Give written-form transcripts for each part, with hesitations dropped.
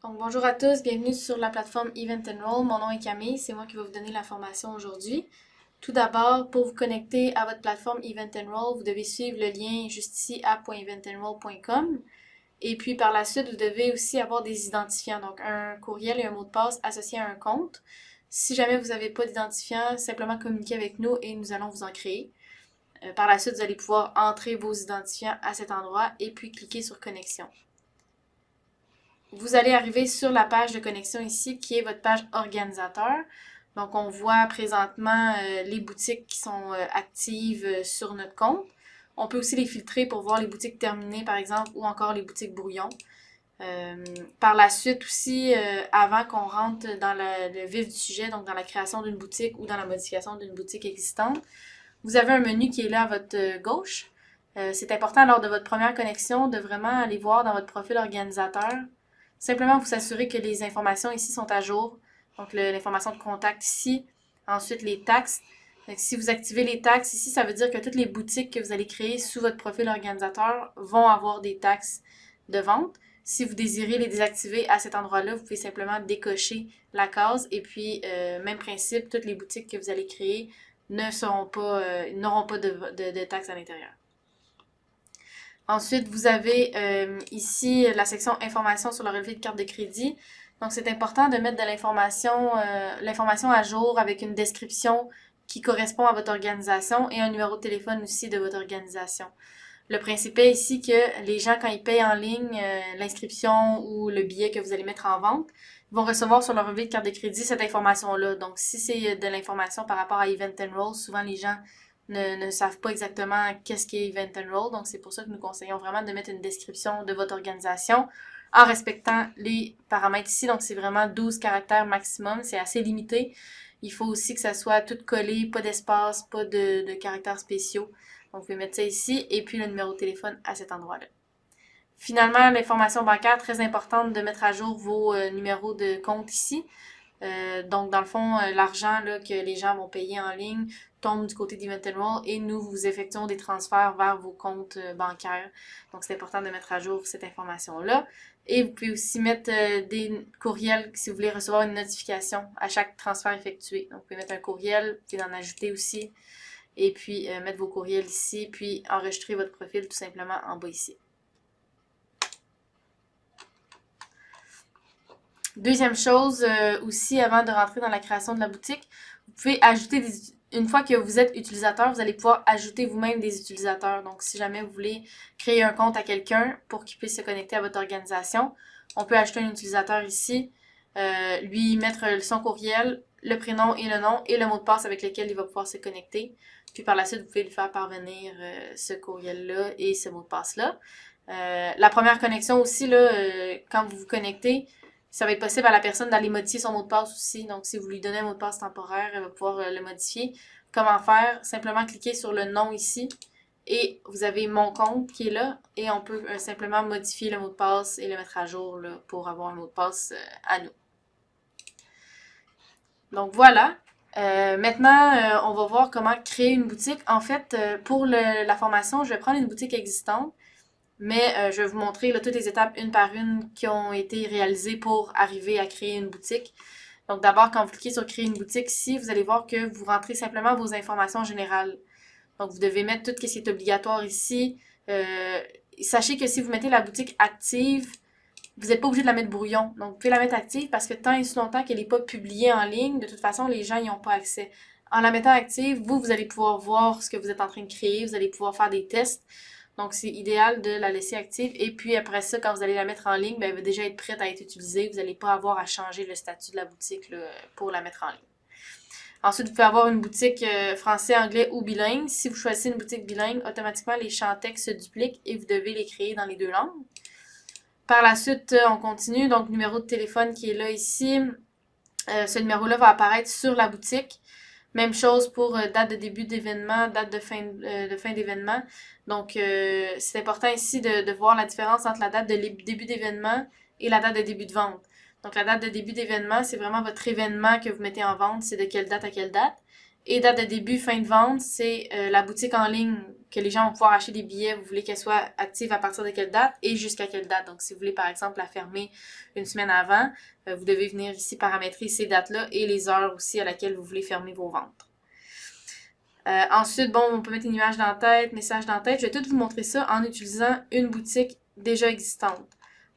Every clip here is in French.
Donc, bonjour à tous, bienvenue sur la plateforme Event Enroll. Mon nom est Camille, c'est moi qui vais vous donner l'information aujourd'hui. Tout d'abord, pour vous connecter à votre plateforme Event Enroll, vous devez suivre le lien juste ici app.eventenroll.com. Et puis par la suite, vous devez aussi avoir des identifiants, donc un courriel et un mot de passe associés à un compte. Si jamais vous n'avez pas d'identifiant, simplement communiquez avec nous et nous allons vous en créer. Par la suite, vous allez pouvoir entrer vos identifiants à cet endroit et puis cliquer sur connexion. Vous allez arriver sur la page de connexion ici, qui est votre page organisateur. Donc, on voit présentement les boutiques qui sont actives sur notre compte. On peut aussi les filtrer pour voir les boutiques terminées, par exemple, ou encore les boutiques brouillons. Par la suite aussi, avant qu'on rentre dans le vif du sujet, donc dans la création d'une boutique ou dans la modification d'une boutique existante, vous avez un menu qui est là à votre gauche. C'est important lors de votre première connexion de vraiment aller voir dans votre profil organisateur. Simplement vous assurer que les informations ici sont à jour. Donc l'information de contact ici. Ensuite les taxes. Donc, si vous activez les taxes ici, ça veut dire que toutes les boutiques que vous allez créer sous votre profil organisateur vont avoir des taxes de vente. Si vous désirez les désactiver à cet endroit-là, vous pouvez simplement décocher la case. Et puis, même principe, toutes les boutiques que vous allez créer n'auront pas de taxes à l'intérieur. Ensuite, vous avez ici la section information sur le relevé de carte de crédit. Donc, c'est important de mettre de l'information à jour avec une description qui correspond à votre organisation et un numéro de téléphone aussi de votre organisation. Le principe est ici que les gens, quand ils payent en ligne l'inscription ou le billet que vous allez mettre en vente, ils vont recevoir sur leur relevé de carte de crédit cette information-là. Donc, si c'est de l'information par rapport à Event Enroll, souvent les gens ne savent pas exactement qu'est-ce qu'est Event Enroll. Donc, c'est pour ça que nous conseillons vraiment de mettre une description de votre organisation en respectant les paramètres ici. Donc, c'est vraiment 12 caractères maximum. C'est assez limité. Il faut aussi que ça soit tout collé, pas d'espace, pas de caractères spéciaux. Donc, vous pouvez mettre ça ici et puis le numéro de téléphone à cet endroit-là. Finalement, l'information bancaire, très importante de mettre à jour vos numéros de compte ici. Donc, dans le fond, l'argent là, que les gens vont payer en ligne tombe du côté d'Event Enroll et nous vous effectuons des transferts vers vos comptes bancaires. Donc, c'est important de mettre à jour cette information-là. Et vous pouvez aussi mettre des courriels si vous voulez recevoir une notification à chaque transfert effectué. Donc, vous pouvez mettre un courriel, vous pouvez en ajouter aussi. Et puis, mettre vos courriels ici, puis enregistrer votre profil tout simplement en bas ici. Deuxième chose aussi, avant de rentrer dans la création de la boutique, vous pouvez ajouter une fois que vous êtes utilisateur, vous allez pouvoir ajouter vous-même des utilisateurs. Donc, si jamais vous voulez créer un compte à quelqu'un pour qu'il puisse se connecter à votre organisation, on peut ajouter un utilisateur ici, lui mettre son courriel, le prénom et le nom et le mot de passe avec lequel il va pouvoir se connecter. Puis par la suite, vous pouvez lui faire parvenir ce courriel-là et ce mot de passe-là. La première connexion aussi, là, quand vous vous connectez, ça va être possible à la personne d'aller modifier son mot de passe aussi. Donc, si vous lui donnez un mot de passe temporaire, elle va pouvoir le modifier. Comment faire? Simplement cliquer sur le nom ici et vous avez mon compte qui est là et on peut simplement modifier le mot de passe et le mettre à jour là, pour avoir un mot de passe à nous. Donc, voilà. Maintenant, on va voir comment créer une boutique. En fait, pour la formation, je vais prendre une boutique existante. Mais je vais vous montrer là, toutes les étapes une par une qui ont été réalisées pour arriver à créer une boutique. Donc d'abord, quand vous cliquez sur créer une boutique ici, vous allez voir que vous rentrez simplement vos informations générales. Donc vous devez mettre tout ce qui est obligatoire ici. Sachez que si vous mettez la boutique active, vous n'êtes pas obligé de la mettre brouillon. Donc vous pouvez la mettre active parce que tant et si longtemps qu'elle n'est pas publiée en ligne, de toute façon, les gens n'y ont pas accès. En la mettant active, vous allez pouvoir voir ce que vous êtes en train de créer, vous allez pouvoir faire des tests. Donc, c'est idéal de la laisser active. Et puis, après ça, quand vous allez la mettre en ligne, ben, elle va déjà être prête à être utilisée. Vous n'allez pas avoir à changer le statut de la boutique là, pour la mettre en ligne. Ensuite, vous pouvez avoir une boutique français, anglais ou bilingue. Si vous choisissez une boutique bilingue, automatiquement, les champs texte se dupliquent et vous devez les créer dans les deux langues. Par la suite, on continue. Donc, numéro de téléphone qui est là ici. Ce numéro-là va apparaître sur la boutique. Même chose pour date de début d'événement, date de fin d'événement. Donc, c'est important ici de voir la différence entre la date de début d'événement et la date de début de vente. Donc, la date de début d'événement, c'est vraiment votre événement que vous mettez en vente. C'est de quelle date à quelle date. Et date de début, fin de vente, c'est la boutique en ligne que les gens vont pouvoir acheter des billets. Vous voulez qu'elle soit active à partir de quelle date et jusqu'à quelle date. Donc, si vous voulez, par exemple, la fermer une semaine avant, vous devez venir ici paramétrer ces dates-là et les heures aussi à laquelle vous voulez fermer vos ventes. Ensuite, bon, on peut mettre une image d'en-tête, message d'en-tête. Je vais tout vous montrer ça en utilisant une boutique déjà existante.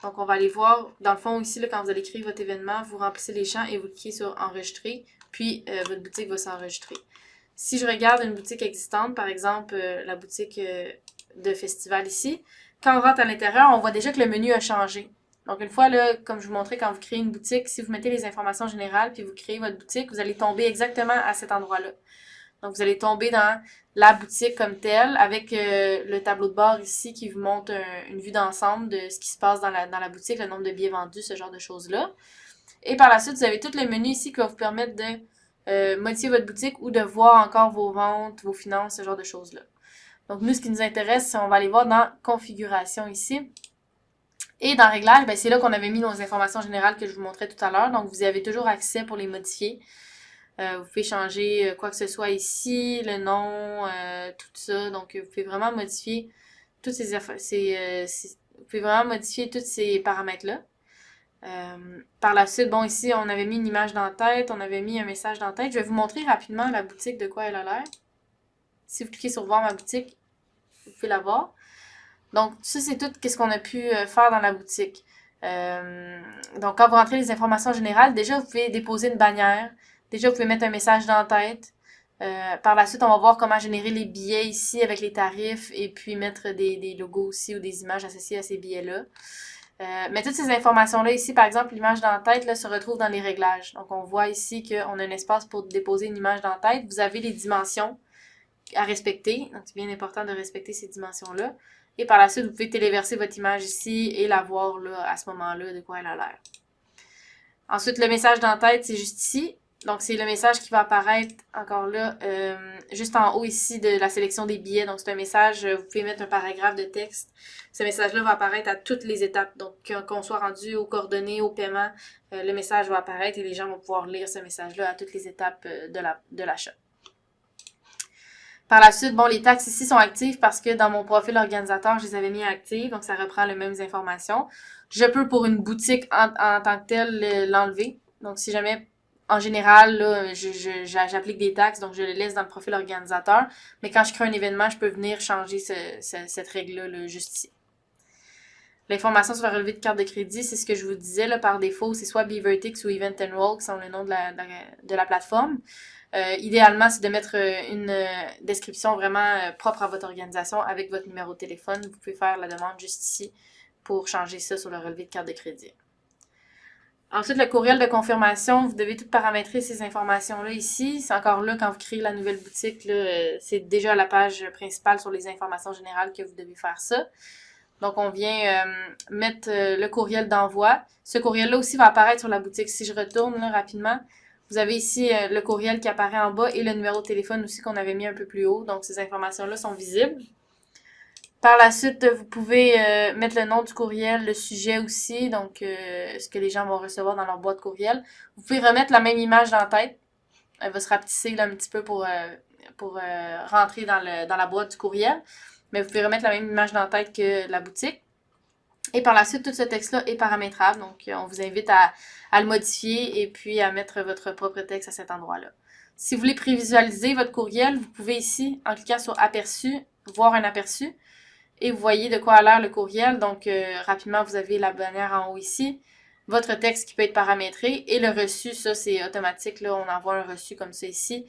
Donc, on va aller voir, dans le fond, ici, là, quand vous allez créer votre événement, vous remplissez les champs et vous cliquez sur « Enregistrer », puis votre boutique va s'enregistrer. Si je regarde une boutique existante, par exemple, la boutique de festival ici, quand on rentre à l'intérieur, on voit déjà que le menu a changé. Donc, une fois, là, comme je vous montrais, quand vous créez une boutique, si vous mettez les informations générales, puis vous créez votre boutique, vous allez tomber exactement à cet endroit-là. Donc, vous allez tomber dans la boutique comme telle, avec le tableau de bord ici qui vous montre une vue d'ensemble de ce qui se passe dans la boutique, le nombre de billets vendus, ce genre de choses-là. Et par la suite, vous avez tout le menu ici qui va vous permettre de modifier votre boutique ou de voir encore vos ventes, vos finances, ce genre de choses-là. Donc, nous, ce qui nous intéresse, on va aller voir dans Configuration ici. Et dans Réglages, ben, c'est là qu'on avait mis nos informations générales que je vous montrais tout à l'heure. Donc, vous y avez toujours accès pour les modifier. Vous pouvez changer quoi que ce soit ici, le nom, tout ça. Donc, vous pouvez vraiment modifier toutes vous pouvez vraiment modifier tous ces paramètres-là. Par la suite, bon, ici, on avait mis une image d'en-tête, on avait mis un message d'en-tête. Je vais vous montrer rapidement la boutique, de quoi elle a l'air. Si vous cliquez sur « Voir ma boutique », vous pouvez la voir. Donc, ça, c'est tout ce qu'on a pu faire dans la boutique. Donc, quand vous rentrez les informations générales, déjà, vous pouvez déposer une bannière. Déjà, vous pouvez mettre un message d'en-tête. Par la suite, on va voir comment générer les billets ici avec les tarifs et puis mettre des logos aussi ou des images associées à ces billets-là. Mais toutes ces informations-là ici, par exemple, l'image d'en-tête là, se retrouve dans les réglages. Donc, on voit ici qu'on a un espace pour déposer une image d'en-tête. Vous avez les dimensions à respecter. Donc, c'est bien important de respecter ces dimensions-là. Et par la suite, vous pouvez téléverser votre image ici et la voir là, à ce moment-là de quoi elle a l'air. Ensuite, le message d'en-tête, c'est juste ici. Donc, c'est le message qui va apparaître encore là, juste en haut ici de la sélection des billets. Donc, c'est un message, vous pouvez mettre un paragraphe de texte. Ce message-là va apparaître à toutes les étapes. Donc, qu'on soit rendu aux coordonnées, au paiement, le message va apparaître et les gens vont pouvoir lire ce message-là à toutes les étapes de l'achat. Par la suite, bon, les taxes ici sont actives parce que dans mon profil organisateur, je les avais mis actives. Donc, ça reprend les mêmes informations. Je peux, pour une boutique en tant que telle, l'enlever. Donc, si jamais... En général, là, j'applique des taxes, donc je les laisse dans le profil organisateur. Mais quand je crée un événement, je peux venir changer cette règle-là là, juste ici. L'information sur le relevé de carte de crédit, c'est ce que je vous disais là, par défaut. C'est soit Beavertix ou Event Enroll qui sont le nom de la plateforme. Idéalement, c'est de mettre une description vraiment propre à votre organisation avec votre numéro de téléphone. Vous pouvez faire la demande juste ici pour changer ça sur le relevé de carte de crédit. Ensuite, le courriel de confirmation, vous devez tout paramétrer ces informations-là ici. C'est encore là, quand vous créez la nouvelle boutique, c'est déjà la page principale sur les informations générales que vous devez faire ça. Donc, on vient mettre le courriel d'envoi. Ce courriel-là aussi va apparaître sur la boutique. Si je retourne là, rapidement, vous avez ici le courriel qui apparaît en bas et le numéro de téléphone aussi qu'on avait mis un peu plus haut. Donc, ces informations-là sont visibles. Par la suite, vous pouvez mettre le nom du courriel, le sujet aussi, donc ce que les gens vont recevoir dans leur boîte courriel. Vous pouvez remettre la même image dans la tête. Elle va se rapetisser là, un petit peu pour rentrer dans la boîte du courriel. Mais vous pouvez remettre la même image dans la tête que la boutique. Et par la suite, tout ce texte-là est paramétrable. Donc, on vous invite à le modifier et puis à mettre votre propre texte à cet endroit-là. Si vous voulez prévisualiser votre courriel, vous pouvez ici, en cliquant sur Aperçu, voir un aperçu. Et vous voyez de quoi a l'air le courriel. Donc, rapidement, vous avez la bannière en haut ici. Votre texte qui peut être paramétré. Et le reçu, ça, c'est automatique. Là, on envoie un reçu comme ça ici.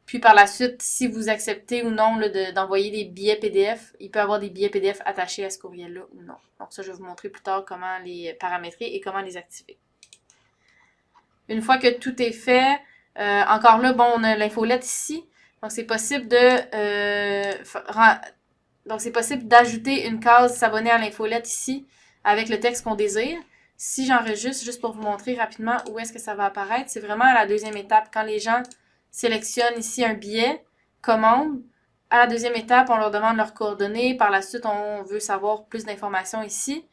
Puis par la suite, si vous acceptez ou non d'envoyer des billets PDF, il peut y avoir des billets PDF attachés à ce courriel-là ou non. Donc ça, je vais vous montrer plus tard comment les paramétrer et comment les activer. Une fois que tout est fait, encore là, bon, on a l'infolette ici. Donc, c'est possible d'ajouter une case s'abonner à l'infolette ici avec le texte qu'on désire. Si j'enregistre, juste pour vous montrer rapidement où est-ce que ça va apparaître, c'est vraiment à la deuxième étape. Quand les gens sélectionnent ici un billet, commande, à la deuxième étape, on leur demande leurs coordonnées. Par la suite, on veut savoir plus d'informations ici.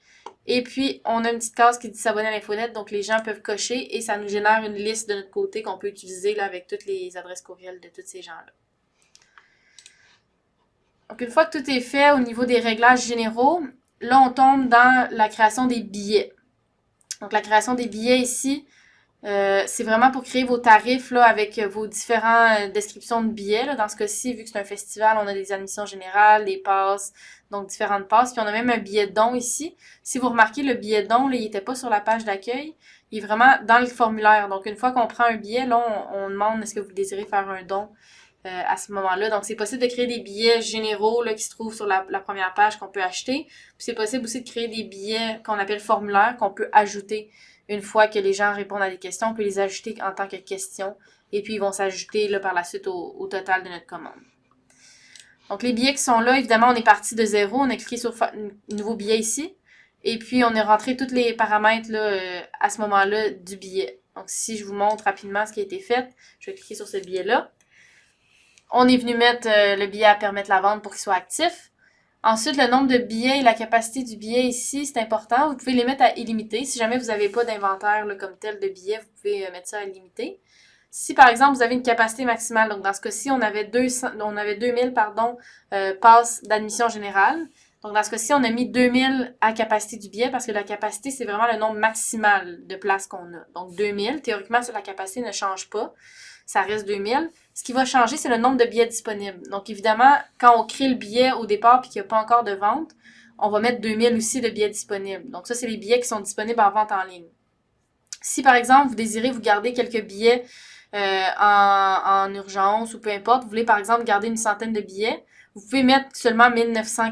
Et puis, on a une petite case qui dit s'abonner à l'infonet, donc les gens peuvent cocher et ça nous génère une liste de notre côté qu'on peut utiliser là, avec toutes les adresses courriels de tous ces gens-là. Donc, une fois que tout est fait au niveau des réglages généraux, là, on tombe dans la création des billets. Donc, la création des billets ici, c'est vraiment pour créer vos tarifs là, avec vos différentes descriptions de billets. Là. Dans ce cas-ci, vu que c'est un festival, on a des admissions générales, des passes, donc différentes passes. Puis on a même un billet de don ici. Si vous remarquez, le billet de don, là, il n'était pas sur la page d'accueil. Il est vraiment dans le formulaire. Donc une fois qu'on prend un billet, là, on demande est-ce que vous désirez faire un don à ce moment-là. Donc c'est possible de créer des billets généraux là, qui se trouvent sur la première page qu'on peut acheter. Puis c'est possible aussi de créer des billets qu'on appelle formulaires qu'on peut ajouter. Une fois que les gens répondent à des questions, on peut les ajouter en tant que questions. Et puis, ils vont s'ajouter là, par la suite au total de notre commande. Donc, les billets qui sont là, évidemment, on est parti de zéro. On a cliqué sur « Nouveau billet » ici. Et puis, on a rentré tous les paramètres là, à ce moment-là du billet. Donc, si je vous montre rapidement ce qui a été fait, je vais cliquer sur ce billet-là. On est venu mettre le billet à permettre la vente pour qu'il soit actif. Ensuite, le nombre de billets et la capacité du billet ici, c'est important. Vous pouvez les mettre à illimité. Si jamais vous n'avez pas d'inventaire comme tel de billets, vous pouvez mettre ça à illimité. Si, par exemple, vous avez une capacité maximale, donc dans ce cas-ci, on avait 2000 passes d'admission générale. Donc, dans ce cas-ci, on a mis 2000 à capacité du billet parce que la capacité, c'est vraiment le nombre maximal de places qu'on a. Donc, 2000. Théoriquement, la capacité ne change pas. Ça reste 2000. Ce qui va changer, c'est le nombre de billets disponibles. Donc, évidemment, quand on crée le billet au départ et qu'il n'y a pas encore de vente, on va mettre 2000 aussi de billets disponibles. Donc, ça, c'est les billets qui sont disponibles en vente en ligne. Si, par exemple, vous désirez vous garder quelques billets en urgence ou peu importe, vous voulez, par exemple, garder une centaine de billets, vous pouvez mettre seulement 1900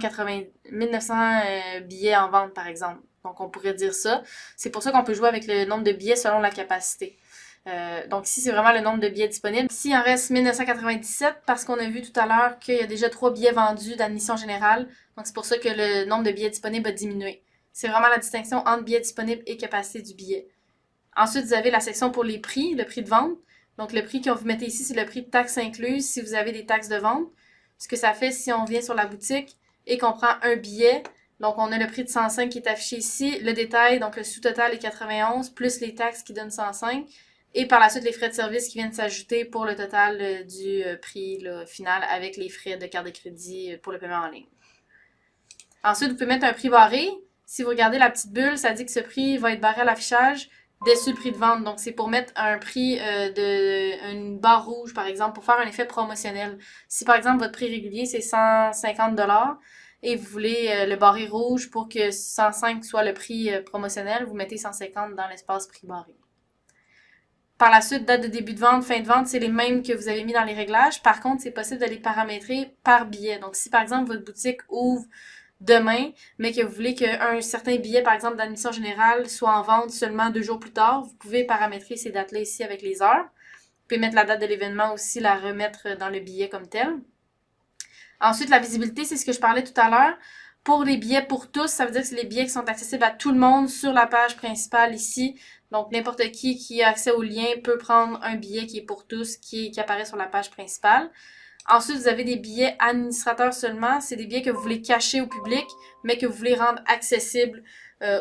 billets en vente, par exemple. Donc, on pourrait dire ça. C'est pour ça qu'on peut jouer avec le nombre de billets selon la capacité. Donc ici, c'est vraiment le nombre de billets disponibles. Ici, il en reste 1997 parce qu'on a vu tout à l'heure qu'il y a déjà 3 billets vendus d'admission générale. Donc c'est pour ça que le nombre de billets disponibles a diminué. C'est vraiment la distinction entre billets disponibles et capacité du billet. Ensuite, vous avez la section pour les prix, le prix de vente. Donc le prix que vous mettez ici, c'est le prix de taxes incluses si vous avez des taxes de vente. Ce que ça fait si on vient sur la boutique et qu'on prend un billet, donc on a le prix de 105 qui est affiché ici, le détail, donc le sous-total est 91, plus les taxes qui donnent 105. Et par la suite, les frais de service qui viennent s'ajouter pour le total du prix là, final avec les frais de carte de crédit pour le paiement en ligne. Ensuite, vous pouvez mettre un prix barré. Si vous regardez la petite bulle, ça dit que ce prix va être barré à l'affichage dessus le prix de vente. Donc, c'est pour mettre un prix une barre rouge, par exemple, pour faire un effet promotionnel. Si, par exemple, votre prix régulier, c'est 150 $ et vous voulez le barré rouge pour que 105 soit le prix promotionnel, vous mettez 150 dans l'espace prix barré. Par la suite, date de début de vente, fin de vente, c'est les mêmes que vous avez mis dans les réglages. Par contre, c'est possible de les paramétrer par billet. Donc, si par exemple, votre boutique ouvre demain, mais que vous voulez qu'un certain billet, par exemple, d'admission générale soit en vente seulement 2 jours plus tard, vous pouvez paramétrer ces dates-là ici avec les heures. Vous pouvez mettre la date de l'événement aussi, la remettre dans le billet comme tel. Ensuite, la visibilité, c'est ce que je parlais tout à l'heure. Pour les billets pour tous, ça veut dire que c'est les billets qui sont accessibles à tout le monde sur la page principale ici. Donc, n'importe qui a accès au lien peut prendre un billet qui est pour tous, qui apparaît sur la page principale. Ensuite, vous avez des billets administrateurs seulement. C'est des billets que vous voulez cacher au public, mais que vous voulez rendre accessibles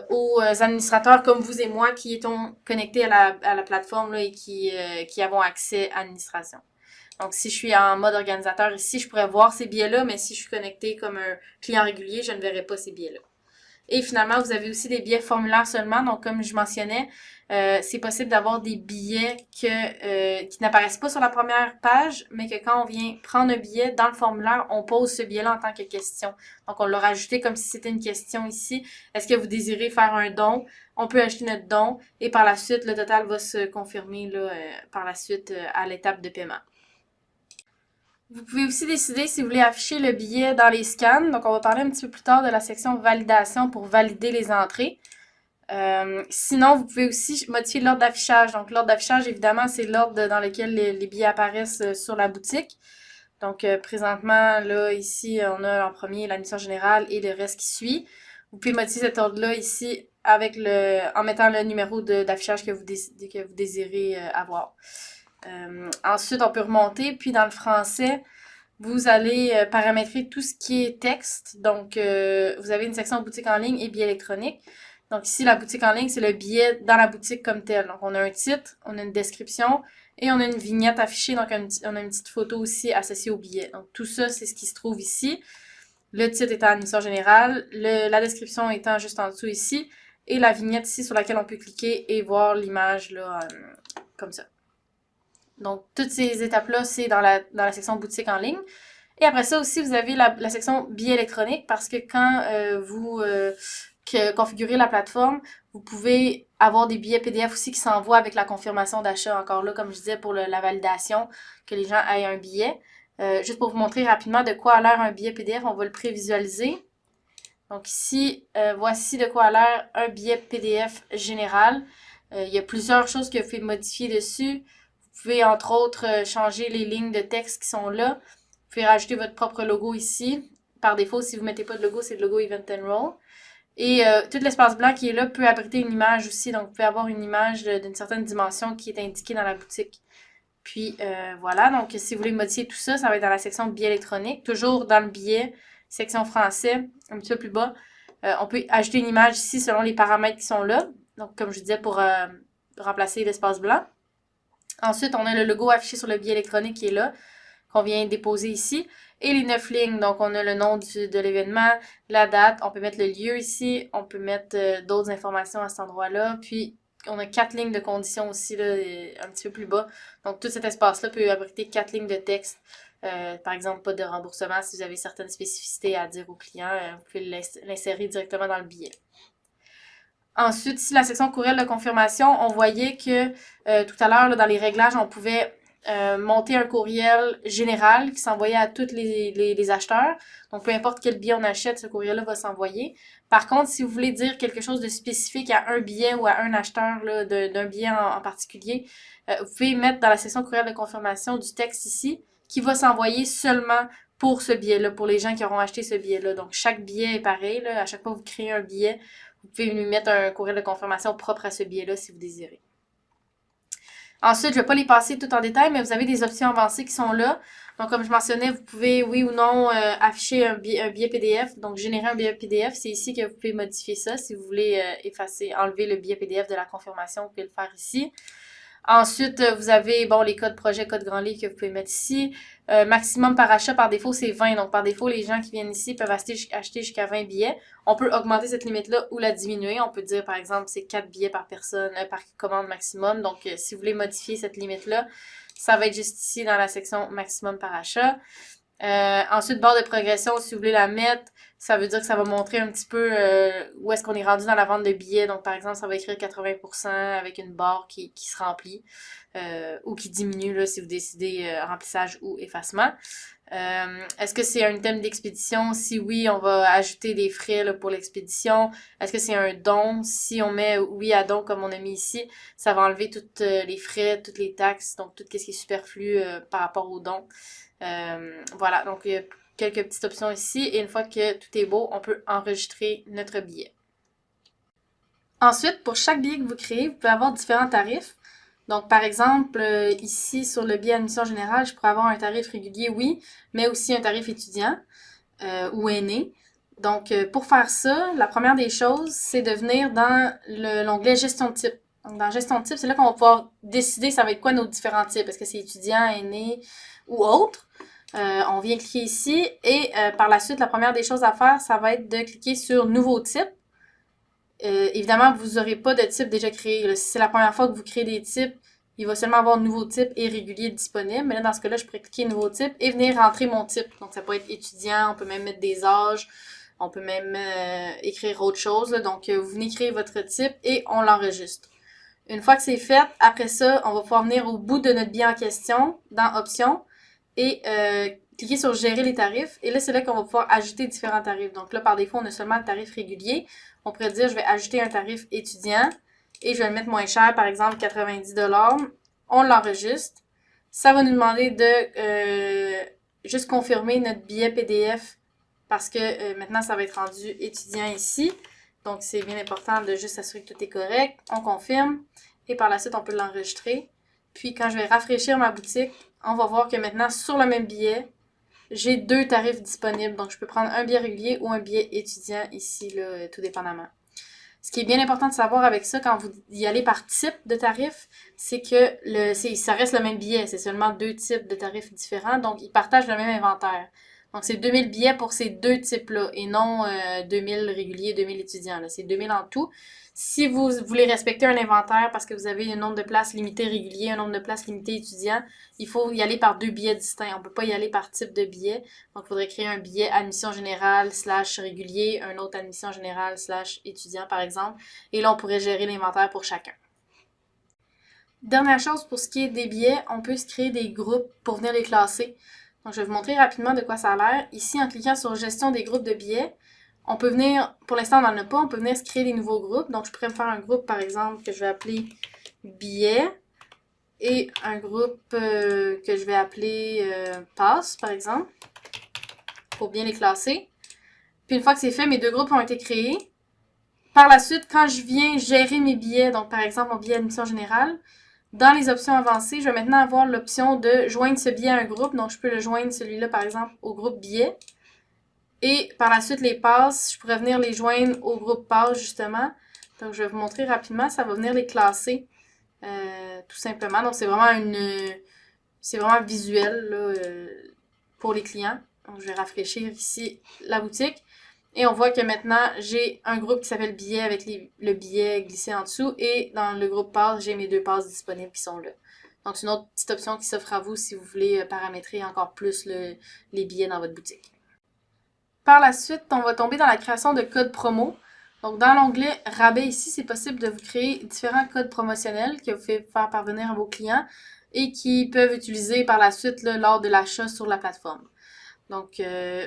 aux administrateurs comme vous et moi qui étions connectés à la plateforme là, et qui avons accès à l'administration. Donc, si je suis en mode organisateur ici, je pourrais voir ces billets-là, mais si je suis connecté comme un client régulier, je ne verrai pas ces billets-là. Et finalement, vous avez aussi des billets formulaires seulement. Donc, comme je mentionnais, c'est possible d'avoir des billets qui n'apparaissent pas sur la première page, mais que quand on vient prendre un billet dans le formulaire, on pose ce billet-là en tant que question. Donc, on l'a rajouté comme si c'était une question ici. Est-ce que vous désirez faire un don? On peut ajouter notre don et par la suite, le total va se confirmer là, par la suite à l'étape de paiement. Vous pouvez aussi décider si vous voulez afficher le billet dans les scans. Donc, on va parler un petit peu plus tard de la section validation pour valider les entrées. Sinon, vous pouvez aussi modifier l'ordre d'affichage. Donc, l'ordre d'affichage, évidemment, c'est l'ordre dans lequel les billets apparaissent sur la boutique. Donc, présentement, là, ici, on a en premier l'admission générale et le reste qui suit. Vous pouvez modifier cet ordre-là ici avec en mettant le numéro d'affichage que vous désirez avoir. Ensuite, on peut remonter, puis dans le français, vous allez paramétrer tout ce qui est texte. Donc, vous avez une section boutique en ligne et billets électroniques. Donc ici, la boutique en ligne, c'est le billet dans la boutique comme tel. Donc on a un titre, on a une description et on a une vignette affichée. Donc on a une petite photo aussi associée au billet. Donc tout ça, c'est ce qui se trouve ici. Le titre étant admission générale, la description étant juste en dessous ici, et la vignette ici sur laquelle on peut cliquer et voir l'image là comme ça. Donc toutes ces étapes-là, c'est dans la section boutique en ligne. Et après ça aussi, vous avez la section billets électroniques parce que quand vous configurez la plateforme, vous pouvez avoir des billets PDF aussi qui s'envoient avec la confirmation d'achat. Encore là, comme je disais, pour la validation, que les gens aient un billet. Juste pour vous montrer rapidement de quoi a l'air un billet PDF, on va le prévisualiser. Donc ici, voici de quoi a l'air un billet PDF général. Il y a plusieurs choses que vous pouvez modifier dessus. Vous pouvez entre autres changer les lignes de texte qui sont là. Vous pouvez rajouter votre propre logo ici. Par défaut, si vous ne mettez pas de logo, c'est le logo Event Enroll. Et tout l'espace blanc qui est là peut abriter une image aussi. Donc, vous pouvez avoir une image d'une certaine dimension qui est indiquée dans la boutique. Puis, voilà. Donc, si vous voulez modifier tout ça, ça va être dans la section billet électronique. Toujours dans le billet, section français, un petit peu plus bas. On peut ajouter une image ici selon les paramètres qui sont là. Donc, comme je disais, pour remplacer l'espace blanc. Ensuite, on a le logo affiché sur le billet électronique qui est là, qu'on vient déposer ici. Et les 9 lignes, donc on a le nom de l'événement, la date, on peut mettre le lieu ici, on peut mettre d'autres informations à cet endroit-là. Puis, on a 4 lignes de conditions aussi, là, un petit peu plus bas. Donc, tout cet espace-là peut abriter 4 lignes de texte. Par exemple, pas de remboursement si vous avez certaines spécificités à dire au client. Vous pouvez l'insérer directement dans le billet. Ensuite, ici, la section courriel de confirmation, on voyait que tout à l'heure, dans les réglages, on pouvait monter un courriel général qui s'envoyait à tous les acheteurs. Donc, peu importe quel billet on achète, ce courriel-là va s'envoyer. Par contre, si vous voulez dire quelque chose de spécifique à un billet ou à un acheteur d'un billet en particulier, vous pouvez mettre dans la section courriel de confirmation du texte ici qui va s'envoyer seulement pour ce billet-là, pour les gens qui auront acheté ce billet-là. Donc, chaque billet est pareil. Là, à chaque fois que vous créez un billet, vous pouvez lui mettre un courriel de confirmation propre à ce billet-là si vous désirez. Ensuite, je ne vais pas les passer tout en détail, mais vous avez des options avancées qui sont là. Donc, comme je mentionnais, vous pouvez, oui ou non, afficher un billet PDF. Donc, générer un billet PDF, c'est ici que vous pouvez modifier ça. Si vous voulez enlever le billet PDF de la confirmation, vous pouvez le faire ici. Ensuite, vous avez, bon, les codes projet, code grand livre que vous pouvez mettre ici. Maximum par achat, par défaut, c'est 20. Donc, par défaut, les gens qui viennent ici peuvent acheter jusqu'à 20 billets. On peut augmenter cette limite-là ou la diminuer. On peut dire, par exemple, c'est 4 billets par personne, par commande maximum. Donc, si vous voulez modifier cette limite-là, ça va être juste ici dans la section maximum par achat. Ensuite, barre de progression, si vous voulez la mettre, ça veut dire que ça va montrer un petit peu où est-ce qu'on est rendu dans la vente de billets. Donc, par exemple, ça va écrire 80% avec une barre qui se remplit ou qui diminue là, si vous décidez remplissage ou effacement. Est-ce que c'est un thème d'expédition? Si oui, on va ajouter des frais là, pour l'expédition. Est-ce que c'est un don? Si on met oui à don comme on a mis ici, ça va enlever tous les frais, toutes les taxes, donc tout ce qui est superflu par rapport au don. Voilà, donc il y a quelques petites options ici et une fois que tout est beau, on peut enregistrer notre billet. Ensuite, pour chaque billet que vous créez, vous pouvez avoir différents tarifs. Donc, par exemple, ici, sur le billet admission générale, je pourrais avoir un tarif régulier, oui, mais aussi un tarif étudiant ou aîné. Donc, pour faire ça, la première des choses, c'est de venir dans l'onglet Gestion de type. Donc, dans Gestion de type, c'est là qu'on va pouvoir décider ça va être quoi nos différents types. Est-ce que c'est étudiant, aîné ou autre? On vient cliquer ici et par la suite, la première des choses à faire, ça va être de cliquer sur Nouveau type. Évidemment, vous n'aurez pas de type déjà créé. Là. Si c'est la première fois que vous créez des types, il va seulement avoir nouveau type et régulier disponible. Mais là, dans ce cas-là, je pourrais cliquer nouveau type et venir rentrer mon type. Donc, ça peut être étudiant, on peut même mettre des âges, on peut même écrire autre chose. Là. Donc, vous venez créer votre type et on l'enregistre. Une fois que c'est fait, après ça, on va pouvoir venir au bout de notre billet en question, dans Options, et cliquer sur Gérer les tarifs. Et là, c'est là qu'on va pouvoir ajouter différents tarifs. Donc là, par défaut, on a seulement le tarif régulier. On pourrait dire, je vais ajouter un tarif étudiant et je vais le mettre moins cher, par exemple 90$. On l'enregistre. Ça va nous demander de juste confirmer notre billet PDF parce que maintenant, ça va être rendu étudiant ici. Donc, c'est bien important de juste s'assurer que tout est correct. On confirme et par la suite, on peut l'enregistrer. Puis, quand je vais rafraîchir ma boutique, on va voir que maintenant, sur le même billet, j'ai 2 tarifs disponibles. Donc, je peux prendre un billet régulier ou un billet étudiant ici, là, tout dépendamment. Ce qui est bien important de savoir avec ça quand vous y allez par type de tarif, c'est que ça reste le même billet. C'est seulement 2 types de tarifs différents, donc ils partagent le même inventaire. Donc c'est 2000 billets pour ces 2 types-là et non 2000 réguliers, 2000 étudiants. Là. C'est 2000 en tout. Si vous voulez respecter un inventaire parce que vous avez un nombre de places limité régulier, un nombre de places limité étudiant, il faut y aller par 2 billets distincts. On peut pas y aller par type de billet. Donc il faudrait créer un billet admission générale / régulier, un autre admission générale / étudiant par exemple. Et là, on pourrait gérer l'inventaire pour chacun. Dernière chose, pour ce qui est des billets, on peut se créer des groupes pour venir les classer. Donc, je vais vous montrer rapidement de quoi ça a l'air. Ici, en cliquant sur gestion des groupes de billets, on peut venir, pour l'instant on n'en a pas, on peut venir se créer des nouveaux groupes. Donc, je pourrais me faire un groupe, par exemple, que je vais appeler billets et un groupe que je vais appeler passe, par exemple, pour bien les classer. Puis, une fois que c'est fait, mes 2 groupes ont été créés. Par la suite, quand je viens gérer mes billets, donc par exemple mon billet admission générale, dans les options avancées, je vais maintenant avoir l'option de joindre ce billet à un groupe. Donc, je peux le joindre, celui-là, par exemple, au groupe billets. Et par la suite, les passes, je pourrais venir les joindre au groupe passes, justement. Donc, je vais vous montrer rapidement. Ça va venir les classer, tout simplement. Donc, c'est vraiment visuel là, pour les clients. Donc, je vais rafraîchir ici la boutique. Et on voit que maintenant, j'ai un groupe qui s'appelle billet avec le billet glissé en dessous. Et dans le groupe passe, j'ai mes 2 passes disponibles qui sont là. Donc, c'est une autre petite option qui s'offre à vous si vous voulez paramétrer encore plus les billets dans votre boutique. Par la suite, on va tomber dans la création de codes promo. Donc, dans l'onglet rabais ici, c'est possible de vous créer différents codes promotionnels que vous faites faire parvenir à vos clients et qui peuvent utiliser par la suite là, lors de l'achat sur la plateforme. Donc,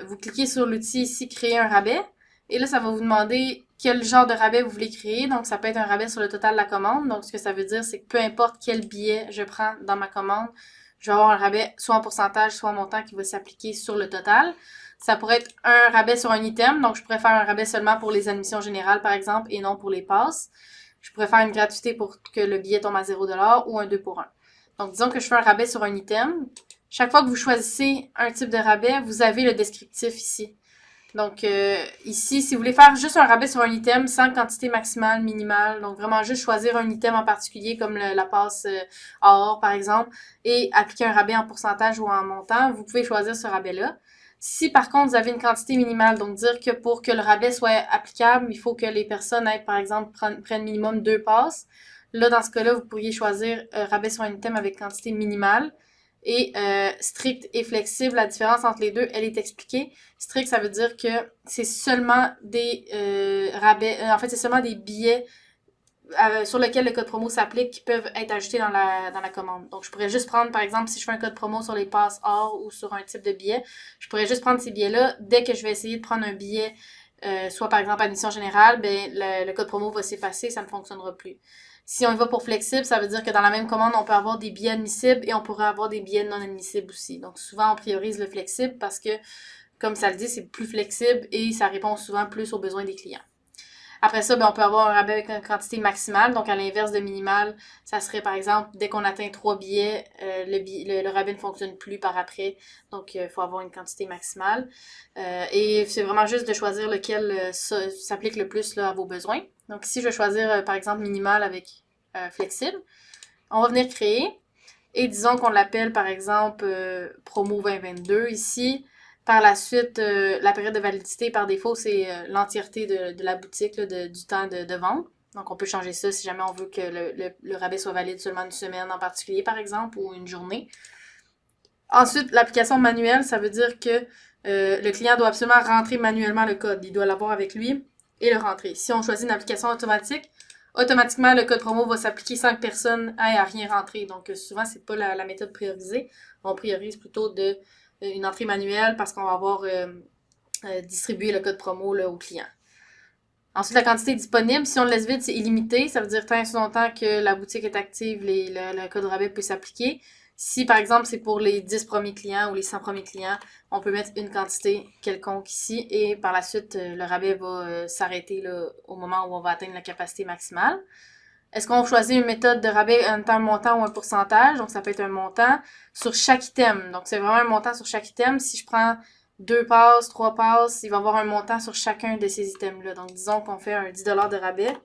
vous cliquez sur l'outil ici « Créer un rabais » et là, ça va vous demander quel genre de rabais vous voulez créer. Donc, ça peut être un rabais sur le total de la commande. Donc, ce que ça veut dire, c'est que peu importe quel billet je prends dans ma commande, je vais avoir un rabais soit en pourcentage, soit en montant qui va s'appliquer sur le total. Ça pourrait être un rabais sur un item. Donc, je pourrais faire un rabais seulement pour les admissions générales, par exemple, et non pour les passes. Je pourrais faire une gratuité pour que le billet tombe à 0$ ou un 2 pour 1. Donc, disons que je fais un rabais sur un item. Chaque fois que vous choisissez un type de rabais, vous avez le descriptif ici. Donc, ici, si vous voulez faire juste un rabais sur un item sans quantité maximale, minimale, donc vraiment juste choisir un item en particulier comme la passe or, par exemple, et appliquer un rabais en pourcentage ou en montant, vous pouvez choisir ce rabais-là. Si par contre vous avez une quantité minimale, donc dire que pour que le rabais soit applicable, il faut que les personnes aient, par exemple, prennent minimum 2 passes. Là, dans ce cas-là, vous pourriez choisir rabais sur un item avec quantité minimale. Et strict et flexible, la différence entre les deux, elle est expliquée. Strict, ça veut dire que c'est seulement des rabais, en fait, c'est seulement des billets sur lesquels le code promo s'applique qui peuvent être ajoutés dans la commande. Donc, je pourrais juste prendre, par exemple, si je fais un code promo sur les passes or ou sur un type de billet, je pourrais juste prendre ces billets-là. Dès que je vais essayer de prendre un billet, soit par exemple admission générale, ben le code promo va s'effacer, ça ne fonctionnera plus. Si on y va pour flexible, ça veut dire que dans la même commande, on peut avoir des billets admissibles et on pourrait avoir des billets non admissibles aussi. Donc, souvent, on priorise le flexible parce que, comme ça le dit, c'est plus flexible et ça répond souvent plus aux besoins des clients. Après ça, ben, on peut avoir un rabais avec une quantité maximale. Donc, à l'inverse de minimal, ça serait, par exemple, dès qu'on atteint 3 billets, le rabais ne fonctionne plus par après. Donc, il faut avoir une quantité maximale. Et c'est vraiment juste de choisir lequel s'applique le plus là, à vos besoins. Donc, ici, je vais choisir, par exemple, minimal avec flexible. On va venir créer. Et disons qu'on l'appelle, par exemple, promo 2022 ici. Par la suite, la période de validité, par défaut, c'est l'entièreté de la boutique, là, du temps de vente. Donc, on peut changer ça si jamais on veut que le rabais soit valide seulement une semaine en particulier, par exemple, ou une journée. Ensuite, l'application manuelle, ça veut dire que le client doit absolument rentrer manuellement le code. Il doit l'avoir avec lui et le rentrer. Si on choisit une application automatique, automatiquement, le code promo va s'appliquer sans que personne ait à rien rentrer. Donc, souvent, c'est pas la méthode priorisée. On priorise plutôt une entrée manuelle parce qu'on va avoir distribué le code promo là, au client. Ensuite, la quantité disponible, si on le laisse vide, c'est illimité. Ça veut dire tant et si longtemps que la boutique est active, le code rabais peut s'appliquer. Si, par exemple, c'est pour les 10 premiers clients ou les 100 premiers clients, on peut mettre une quantité quelconque ici et par la suite, le rabais va s'arrêter là, au moment où on va atteindre la capacité maximale. Est-ce qu'on choisit une méthode de rabais en tant montant ou un pourcentage? Donc, ça peut être un montant sur chaque item. Donc, c'est vraiment un montant sur chaque item. Si je prends 2 passes, 3 passes, il va y avoir un montant sur chacun de ces items-là. Donc, disons qu'on fait un 10 de rabais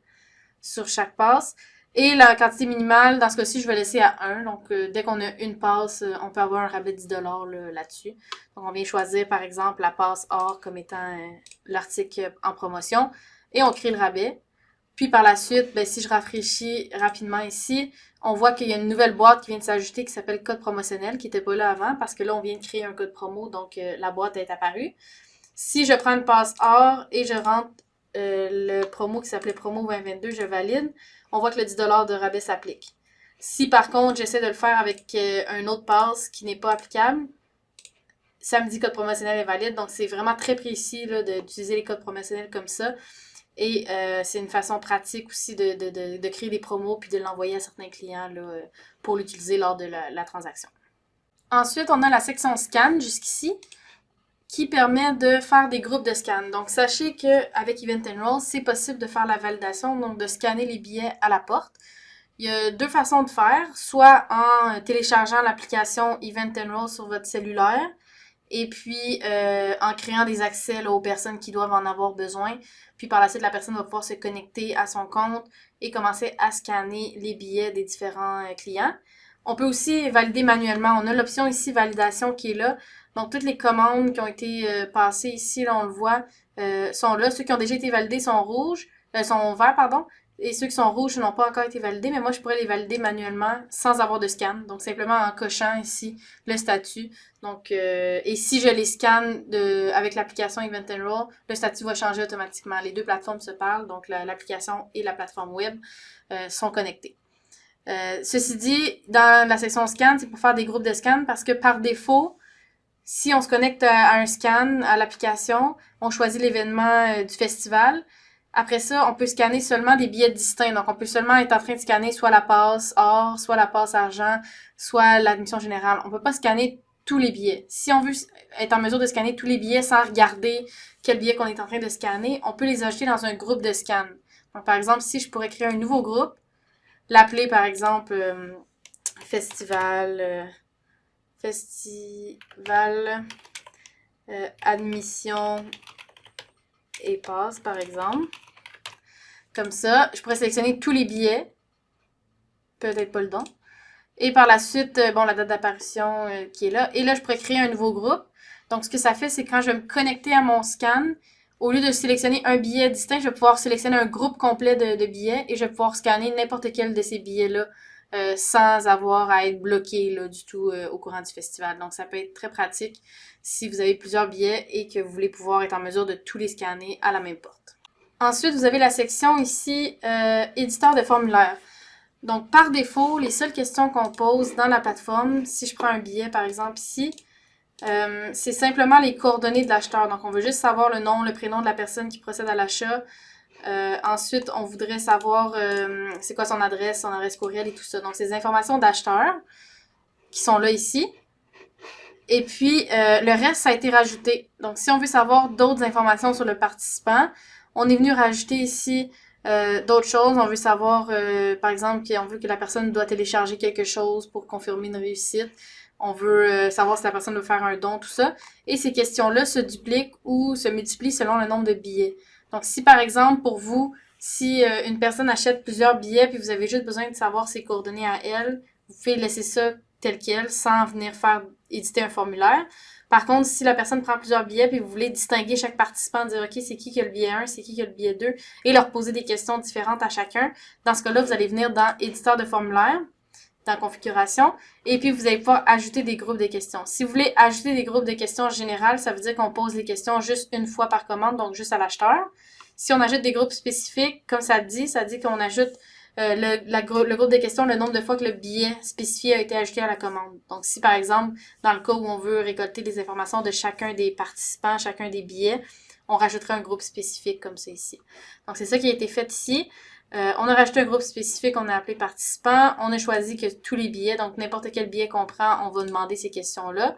sur chaque passe. Et la quantité minimale, dans ce cas-ci, je vais laisser à 1. Donc, dès qu'on a une passe, on peut avoir un rabais de 10 là-dessus. Donc, on vient choisir, par exemple, la passe or comme étant l'article en promotion. Et on crée le rabais. Puis, par la suite, ben, si je rafraîchis rapidement ici, on voit qu'il y a une nouvelle boîte qui vient de s'ajouter qui s'appelle code promotionnel, qui n'était pas là avant, parce que là, on vient de créer un code promo, donc la boîte est apparue. Si je prends une passe or et je rentre le promo qui s'appelait promo 2022, je valide, on voit que le 10 de rabais s'applique. Si par contre, j'essaie de le faire avec un autre pass qui n'est pas applicable, ça me dit code promotionnel est valide. Donc, c'est vraiment très précis d'utiliser les codes promotionnels comme ça. Et c'est une façon pratique aussi de créer des promos puis de l'envoyer à certains clients là, pour l'utiliser lors de la transaction. Ensuite, on a la section scan jusqu'ici qui permet de faire des groupes de scan. Donc, sachez qu'avec Event Enroll, c'est possible de faire la validation, donc de scanner les billets à la porte. Il y a deux façons de faire, soit en téléchargeant l'application Event Enroll sur votre cellulaire, et puis en créant des accès là, aux personnes qui doivent en avoir besoin. Puis par la suite, la personne va pouvoir se connecter à son compte et commencer à scanner les billets des différents clients. On peut aussi valider manuellement. On a l'option ici validation qui est là. Donc toutes les commandes qui ont été passées ici, là on le voit, sont là. Ceux qui ont déjà été validés sont rouges, sont verts, pardon. Et ceux qui sont rouges n'ont pas encore été validés, mais moi, je pourrais les valider manuellement sans avoir de scan. Donc, simplement en cochant ici le statut. Donc, et si je les scanne avec l'application Event Enroll, le statut va changer automatiquement. Les deux plateformes se parlent, donc l'application et la plateforme web sont connectées. Ceci dit, dans la section scan, c'est pour faire des groupes de scan parce que par défaut, si on se connecte à un scan, à l'application, on choisit l'événement du festival. Après ça, on peut scanner seulement des billets distincts. Donc, on peut seulement être en train de scanner soit la passe or, soit la passe argent, soit l'admission générale. On peut pas scanner tous les billets. Si on veut être en mesure de scanner tous les billets sans regarder quel billet qu'on est en train de scanner, on peut les ajouter dans un groupe de scan. Donc, par exemple, si je pourrais créer un nouveau groupe, l'appeler par exemple festival admission et passe, par exemple. Comme ça, je pourrais sélectionner tous les billets. Peut-être pas le don. Et par la suite, bon, la date d'apparition qui est là. Et là, je pourrais créer un nouveau groupe. Donc, ce que ça fait, c'est que quand je vais me connecter à mon scan, au lieu de sélectionner un billet distinct, je vais pouvoir sélectionner un groupe complet de billets et je vais pouvoir scanner n'importe quel de ces billets-là sans avoir à être bloqué là, du tout au courant du festival. Donc, ça peut être très pratique si vous avez plusieurs billets et que vous voulez pouvoir être en mesure de tous les scanner à la même porte. Ensuite, vous avez la section ici, éditeur de formulaire. Donc, par défaut, les seules questions qu'on pose dans la plateforme, si je prends un billet par exemple ici, c'est simplement les coordonnées de l'acheteur. Donc, on veut juste savoir le nom, le prénom de la personne qui procède à l'achat. Ensuite, on voudrait savoir c'est quoi son adresse courriel et tout ça. Donc, c'est des informations d'acheteur qui sont là ici. Et puis, le reste, ça a été rajouté. Donc, si on veut savoir d'autres informations sur le participant, on est venu rajouter ici d'autres choses. On veut savoir, par exemple, qu'on veut que la personne doit télécharger quelque chose pour confirmer une réussite. On veut savoir si la personne veut faire un don, tout ça. Et ces questions-là se dupliquent ou se multiplient selon le nombre de billets. Donc, si par exemple, pour vous, si une personne achète plusieurs billets puis vous avez juste besoin de savoir ses coordonnées à elle, vous pouvez laisser ça tel quel sans venir faire éditer un formulaire. Par contre, si la personne prend plusieurs billets puis vous voulez distinguer chaque participant, dire OK, c'est qui a le billet 1, c'est qui a le billet 2 et leur poser des questions différentes à chacun, dans ce cas-là, vous allez venir dans éditeur de formulaire, dans configuration, et puis vous allez pouvoir ajouter des groupes de questions. Si vous voulez ajouter des groupes de questions générales, ça veut dire qu'on pose les questions juste une fois par commande, donc juste à l'acheteur. Si on ajoute des groupes spécifiques, comme ça dit qu'on ajoute le groupe de questions, le nombre de fois que le billet spécifié a été ajouté à la commande. Donc, si par exemple, dans le cas où on veut récolter les informations de chacun des participants, chacun des billets, on rajouterait un groupe spécifique comme ça ici. Donc, c'est ça qui a été fait ici. On a rajouté un groupe spécifique qu'on a appelé participants. On a choisi que tous les billets, donc n'importe quel billet qu'on prend, on va demander ces questions-là.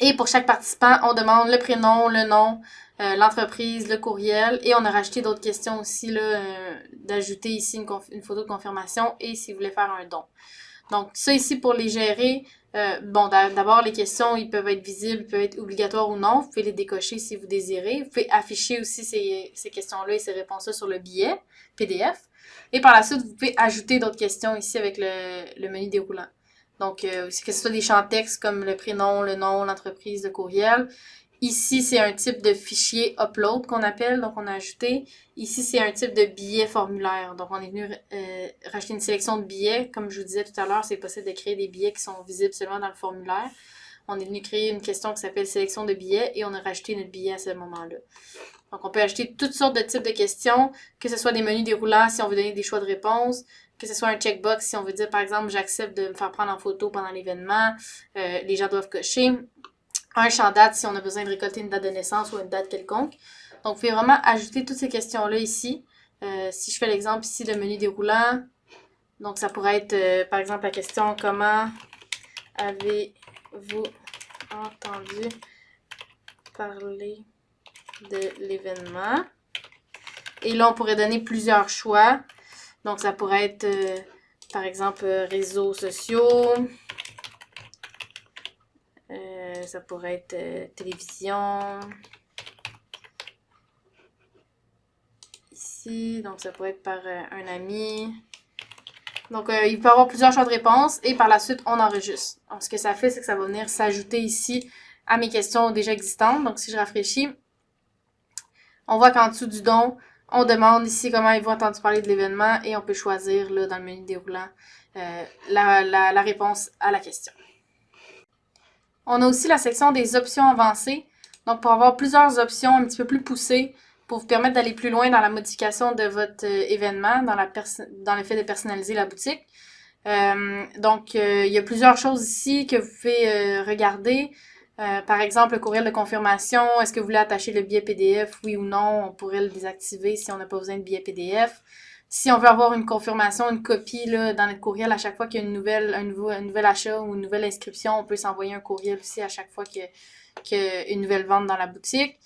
Et pour chaque participant, on demande le prénom, le nom, l'entreprise, le courriel. Et on a rajouté d'autres questions aussi, là, d'ajouter ici une photo de confirmation et si vous voulez faire un don. Donc, ça ici, pour les gérer, bon, d'abord, les questions, ils peuvent être visibles, ils peuvent être obligatoires ou non. Vous pouvez les décocher si vous désirez. Vous pouvez afficher aussi ces questions-là et ces réponses-là sur le billet PDF. Et par la suite, vous pouvez ajouter d'autres questions ici avec le menu déroulant. Donc, que ce soit des champs texte comme le prénom, le nom, l'entreprise, le courriel. Ici, c'est un type de fichier upload qu'on appelle, donc on a ajouté. Ici, c'est un type de billet formulaire. Donc, on est venu rajouter une sélection de billets. Comme je vous disais tout à l'heure, c'est possible de créer des billets qui sont visibles seulement dans le formulaire. On est venu créer une question qui s'appelle sélection de billets et on a rajouté notre billet à ce moment-là. Donc, on peut ajouter toutes sortes de types de questions, que ce soit des menus déroulants si on veut donner des choix de réponse, que ce soit un checkbox si on veut dire, par exemple, j'accepte de me faire prendre en photo pendant l'événement. Les gens doivent cocher. Un champ date si on a besoin de récolter une date de naissance ou une date quelconque. Donc, vous pouvez vraiment ajouter toutes ces questions-là ici. Si je fais l'exemple ici de menu déroulant, donc ça pourrait être, par exemple, la question « Comment avez-vous entendu parler de l'événement? » Et là, on pourrait donner plusieurs choix. Donc, ça pourrait être, par exemple, réseaux sociaux. Ça pourrait être télévision. Ici, donc ça pourrait être par un ami. Donc, il peut y avoir plusieurs choix de réponse et par la suite, on enregistre. Donc, ce que ça fait, c'est que ça va venir s'ajouter ici à mes questions déjà existantes. Donc, si je rafraîchis, on voit qu'en dessous du don, on demande ici comment avez-vous entendu parler de l'événement et on peut choisir là, dans le menu déroulant la réponse à la question. On a aussi la section des options avancées. Donc, pour avoir plusieurs options un petit peu plus poussées pour vous permettre d'aller plus loin dans la modification de votre événement, dans le fait de personnaliser la boutique. Il y a plusieurs choses ici que vous pouvez regarder. Par exemple, le courriel de confirmation. Est-ce que vous voulez attacher le billet PDF? Oui ou non? On pourrait le désactiver si on n'a pas besoin de billet PDF. Si on veut avoir une confirmation, une copie là, dans notre courriel à chaque fois qu'il y a un nouvel achat ou une nouvelle inscription, on peut s'envoyer un courriel aussi à chaque fois qu'il y a une nouvelle vente dans la boutique.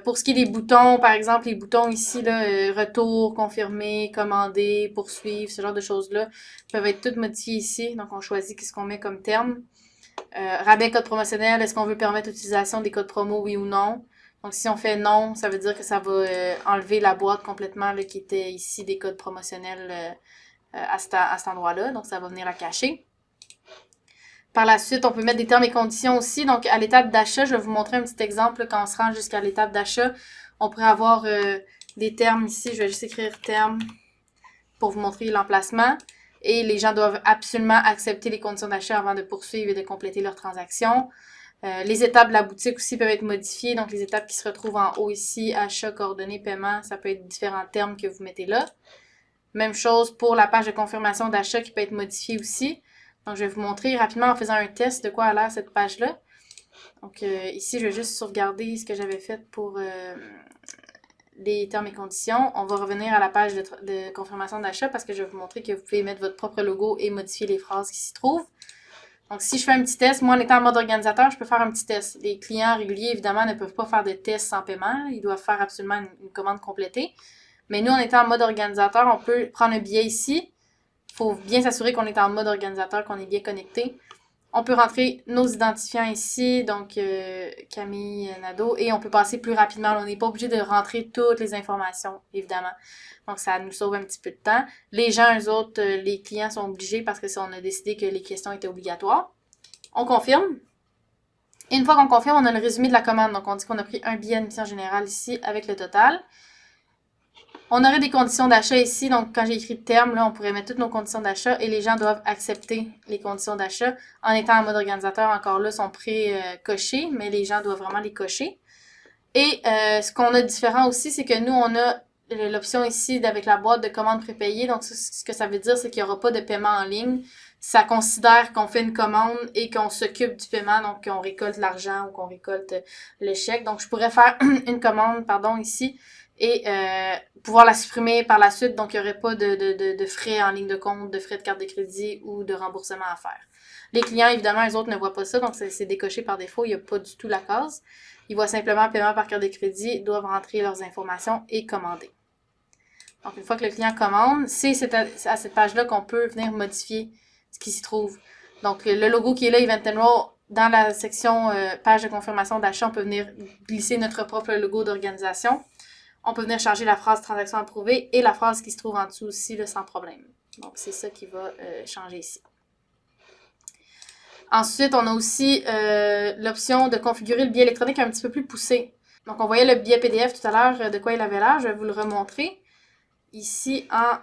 Pour ce qui est des boutons, par exemple, les boutons ici, là, retour, confirmer, commander, poursuivre, ce genre de choses-là, peuvent être toutes modifiées ici. Donc, on choisit qu'est-ce qu'on met comme terme. Rabais code promotionnel, est-ce qu'on veut permettre l'utilisation des codes promo, oui ou non? Donc, si on fait non, ça veut dire que ça va enlever la boîte complètement là, qui était ici des codes promotionnels à cet endroit-là. Donc, ça va venir la cacher. Par la suite, on peut mettre des termes et conditions aussi. Donc, à l'étape d'achat, je vais vous montrer un petit exemple là, quand on se rend jusqu'à l'étape d'achat. On pourrait avoir des termes ici. Je vais juste écrire termes pour vous montrer l'emplacement. Et les gens doivent absolument accepter les conditions d'achat avant de poursuivre et de compléter leur transaction. Les étapes de la boutique aussi peuvent être modifiées. Donc, les étapes qui se retrouvent en haut ici, achat, coordonnées, paiement, ça peut être différents termes que vous mettez là. Même chose pour la page de confirmation d'achat qui peut être modifiée aussi. Donc, je vais vous montrer rapidement en faisant un test de quoi a l'air cette page-là. Donc, ici, je vais juste sauvegarder ce que j'avais fait pour les termes et conditions. On va revenir à la page de confirmation d'achat parce que je vais vous montrer que vous pouvez mettre votre propre logo et modifier les phrases qui s'y trouvent. Donc, si je fais un petit test, moi, en étant en mode organisateur, je peux faire un petit test. Les clients réguliers, évidemment, ne peuvent pas faire de tests sans paiement. Ils doivent faire absolument une commande complétée. Mais nous, en étant en mode organisateur, on peut prendre un billet ici. Il faut bien s'assurer qu'on est en mode organisateur, qu'on est bien connecté. On peut rentrer nos identifiants ici, donc Camille Nadeau, et on peut passer plus rapidement. On n'est pas obligé de rentrer toutes les informations, évidemment. Donc, ça nous sauve un petit peu de temps. Les gens, eux autres, les clients sont obligés parce que on a décidé que les questions étaient obligatoires. On confirme. Et une fois qu'on confirme, on a le résumé de la commande. Donc, on dit qu'on a pris un billet d'admission générale ici avec le total. On aurait des conditions d'achat ici. Donc, quand j'ai écrit terme, là, on pourrait mettre toutes nos conditions d'achat et les gens doivent accepter les conditions d'achat. En étant en mode organisateur, encore là, sont pré-cochés, mais les gens doivent vraiment les cocher. Et ce qu'on a de différent aussi, c'est que nous, on a l'option ici avec la boîte de commande prépayée. Donc, ce que ça veut dire, c'est qu'il n'y aura pas de paiement en ligne. Ça considère qu'on fait une commande et qu'on s'occupe du paiement, donc qu'on récolte l'argent ou qu'on récolte le chèque. Donc, je pourrais faire une commande, ici, et pouvoir la supprimer par la suite. Donc, il n'y aurait pas de frais en ligne de compte, de frais de carte de crédit ou de remboursement à faire. Les clients, évidemment, eux autres ne voient pas ça, donc c'est décoché par défaut. Il n'y a pas du tout la case. Ils voient simplement paiement par carte de crédit, doivent rentrer leurs informations et commander. Donc, une fois que le client commande, c'est à cette page-là qu'on peut venir modifier ce qui s'y trouve. Donc, le logo qui est là, Event Enroll, dans la section page de confirmation d'achat, on peut venir glisser notre propre logo d'organisation. On peut venir charger la phrase transaction approuvée et la phrase qui se trouve en dessous aussi, là, sans problème. Donc, c'est ça qui va changer ici. Ensuite, on a aussi l'option de configurer le billet électronique un petit peu plus poussé. Donc, on voyait le billet PDF tout à l'heure, de quoi il avait l'air. Je vais vous le remontrer. Ici, en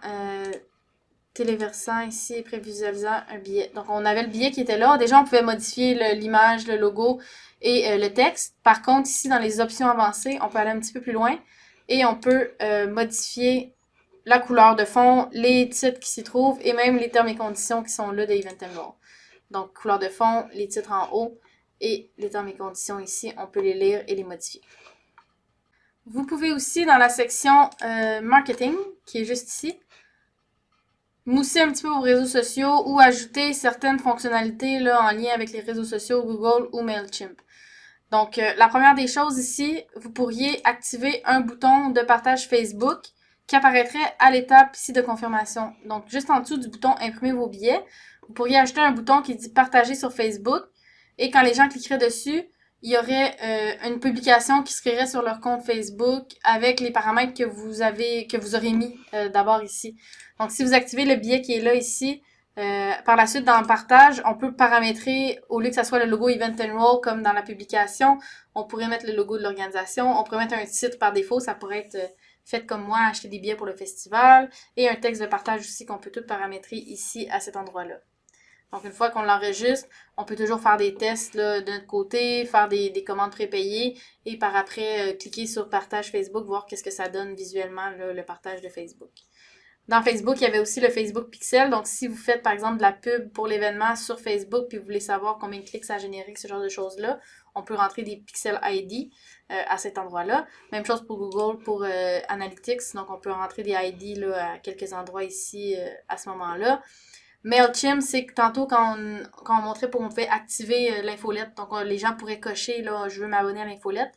téléversant ici et prévisualisant un billet. Donc, on avait le billet qui était là. Déjà, on pouvait modifier l'image, le logo et le texte. Par contre, ici, dans les options avancées, on peut aller un petit peu plus loin et on peut modifier la couleur de fond, les titres qui s'y trouvent et même les termes et conditions qui sont là de Event Enroll. Donc, couleur de fond, les titres en haut et les termes et conditions ici, on peut les lire et les modifier. Vous pouvez aussi, dans la section Marketing, qui est juste ici, mousser un petit peu vos réseaux sociaux ou ajouter certaines fonctionnalités là, en lien avec les réseaux sociaux Google ou MailChimp. Donc, la première des choses ici, vous pourriez activer un bouton de partage Facebook qui apparaîtrait à l'étape ici de confirmation. Donc, juste en dessous du bouton Imprimer vos billets, vous pourriez ajouter un bouton qui dit Partager sur Facebook et quand les gens cliqueraient dessus, il y aurait une publication qui se créerait sur leur compte Facebook avec les paramètres que vous aurez mis d'abord ici. Donc, si vous activez le billet qui est là ici, par la suite, dans le partage, on peut paramétrer, au lieu que ça soit le logo Event Enroll comme dans la publication, on pourrait mettre le logo de l'organisation, on pourrait mettre un titre par défaut, ça pourrait être fait comme moi, acheter des billets pour le festival, et un texte de partage aussi qu'on peut tout paramétrer ici à cet endroit-là. Donc, une fois qu'on l'enregistre, on peut toujours faire des tests là, de notre côté, faire des commandes prépayées et par après, cliquer sur partage Facebook, voir qu'est-ce que ça donne visuellement, là, le partage de Facebook. Dans Facebook, il y avait aussi le Facebook Pixel. Donc, si vous faites, par exemple, de la pub pour l'événement sur Facebook puis vous voulez savoir combien de clics ça a généré, ce genre de choses-là, on peut rentrer des Pixel ID à cet endroit-là. Même chose pour Google, pour Analytics. Donc, on peut rentrer des ID là, à quelques endroits ici à ce moment-là. MailChimp, c'est que tantôt, quand on montrait on pouvait activer l'infolette, donc les gens pourraient cocher, là, je veux m'abonner à l'infolette.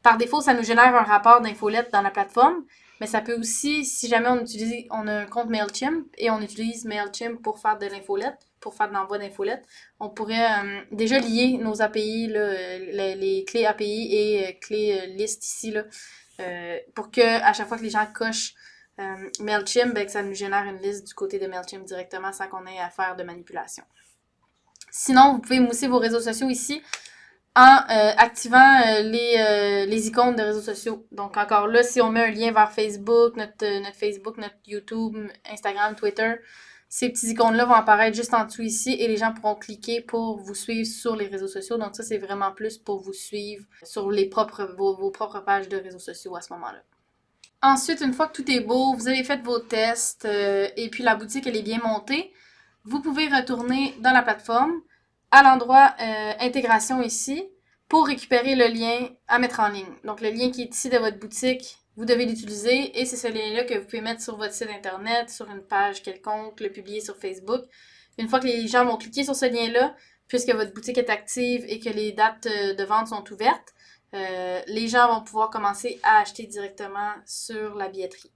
Par défaut, ça nous génère un rapport d'infolette dans la plateforme, mais ça peut aussi, si jamais on a un compte MailChimp et on utilise MailChimp pour faire de l'infolette, pour faire de l'envoi d'infolette, on pourrait déjà lier nos API, là, les clés API et clés liste ici, là, pour que à chaque fois que les gens cochent MailChimp, ben, que ça nous génère une liste du côté de MailChimp directement sans qu'on ait à faire de manipulation. Sinon, vous pouvez mousser vos réseaux sociaux ici en activant les icônes de réseaux sociaux. Donc, encore là, si on met un lien vers Facebook, notre Facebook, notre YouTube, Instagram, Twitter, ces petits icônes-là vont apparaître juste en dessous ici et les gens pourront cliquer pour vous suivre sur les réseaux sociaux. Donc, ça, c'est vraiment plus pour vous suivre sur vos propres pages de réseaux sociaux à ce moment-là. Ensuite, une fois que tout est beau, vous avez fait vos tests et puis la boutique elle est bien montée, vous pouvez retourner dans la plateforme à l'endroit intégration ici pour récupérer le lien à mettre en ligne. Donc le lien qui est ici de votre boutique, vous devez l'utiliser et c'est ce lien-là que vous pouvez mettre sur votre site internet, sur une page quelconque, le publier sur Facebook. Une fois que les gens vont cliquer sur ce lien-là, puisque votre boutique est active et que les dates de vente sont ouvertes, les gens vont pouvoir commencer à acheter directement sur la billetterie.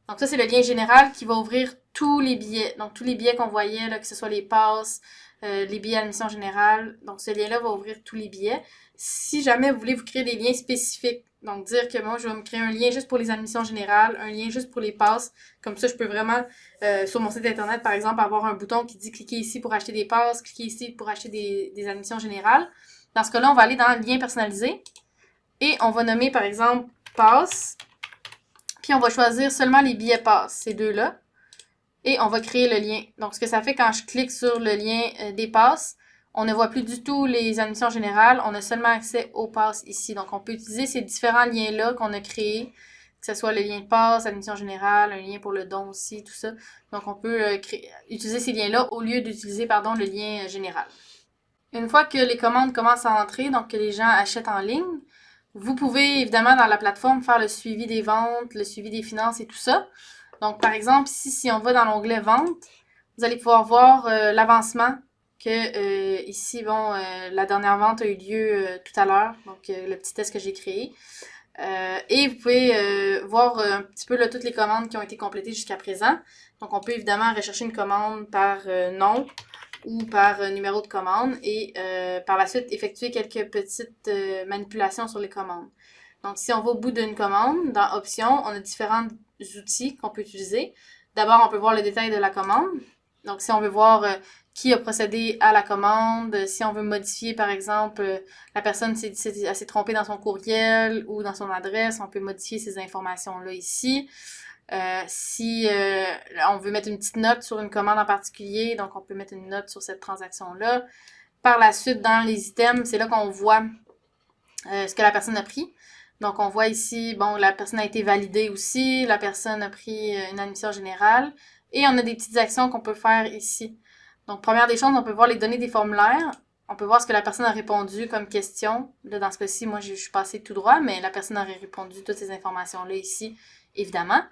Donc ça, c'est le lien général qui va ouvrir tous les billets. Donc tous les billets qu'on voyait, là, que ce soit les passes, les billets admission générale. Donc ce lien-là va ouvrir tous les billets. Si jamais vous voulez vous créer des liens spécifiques, donc dire que moi, je vais me créer un lien juste pour les admissions générales, un lien juste pour les passes. Comme ça, je peux vraiment, sur mon site internet, par exemple, avoir un bouton qui dit cliquez ici pour acheter des passes, cliquez ici pour acheter des admissions générales. Dans ce cas-là, on va aller dans lien personnalisé. Et on va nommer, par exemple, passe. Puis on va choisir seulement les billets passe, ces deux-là. Et on va créer le lien. Donc, ce que ça fait quand je clique sur le lien des passes, on ne voit plus du tout les admissions générales. On a seulement accès aux passes ici. Donc, on peut utiliser ces différents liens-là qu'on a créés, que ce soit le lien de passe, admission générale, un lien pour le don aussi, tout ça. Donc, on peut utiliser ces liens-là au lieu d'utiliser, le lien général. Une fois que les commandes commencent à entrer, donc que les gens achètent en ligne, vous pouvez évidemment dans la plateforme faire le suivi des ventes, le suivi des finances et tout ça. Donc par exemple, ici, si on va dans l'onglet Vente, vous allez pouvoir voir l'avancement que ici, la dernière vente a eu lieu tout à l'heure, donc le petit test que j'ai créé. Et vous pouvez voir un petit peu là, toutes les commandes qui ont été complétées jusqu'à présent. Donc on peut évidemment rechercher une commande par nom. ou par numéro de commande et par la suite effectuer quelques petites manipulations sur les commandes. Donc, si on va au bout d'une commande, dans Options, on a différents outils qu'on peut utiliser. D'abord, on peut voir le détail de la commande. Donc, si on veut voir qui a procédé à la commande, si on veut modifier, par exemple, la personne s'est trompée dans son courriel ou dans son adresse, on peut modifier ces informations-là ici. Si on veut mettre une petite note sur une commande en particulier, donc on peut mettre une note sur cette transaction-là. Par la suite, dans les items, c'est là qu'on voit ce que la personne a pris. Donc, on voit ici, bon, la personne a été validée aussi, la personne a pris une admission générale, et on a des petites actions qu'on peut faire ici. Donc, première des choses, on peut voir les données des formulaires, on peut voir ce que la personne a répondu comme question. Là, dans ce cas-ci, moi, je suis passée tout droit, mais la personne aurait répondu toutes ces informations-là ici, évidemment.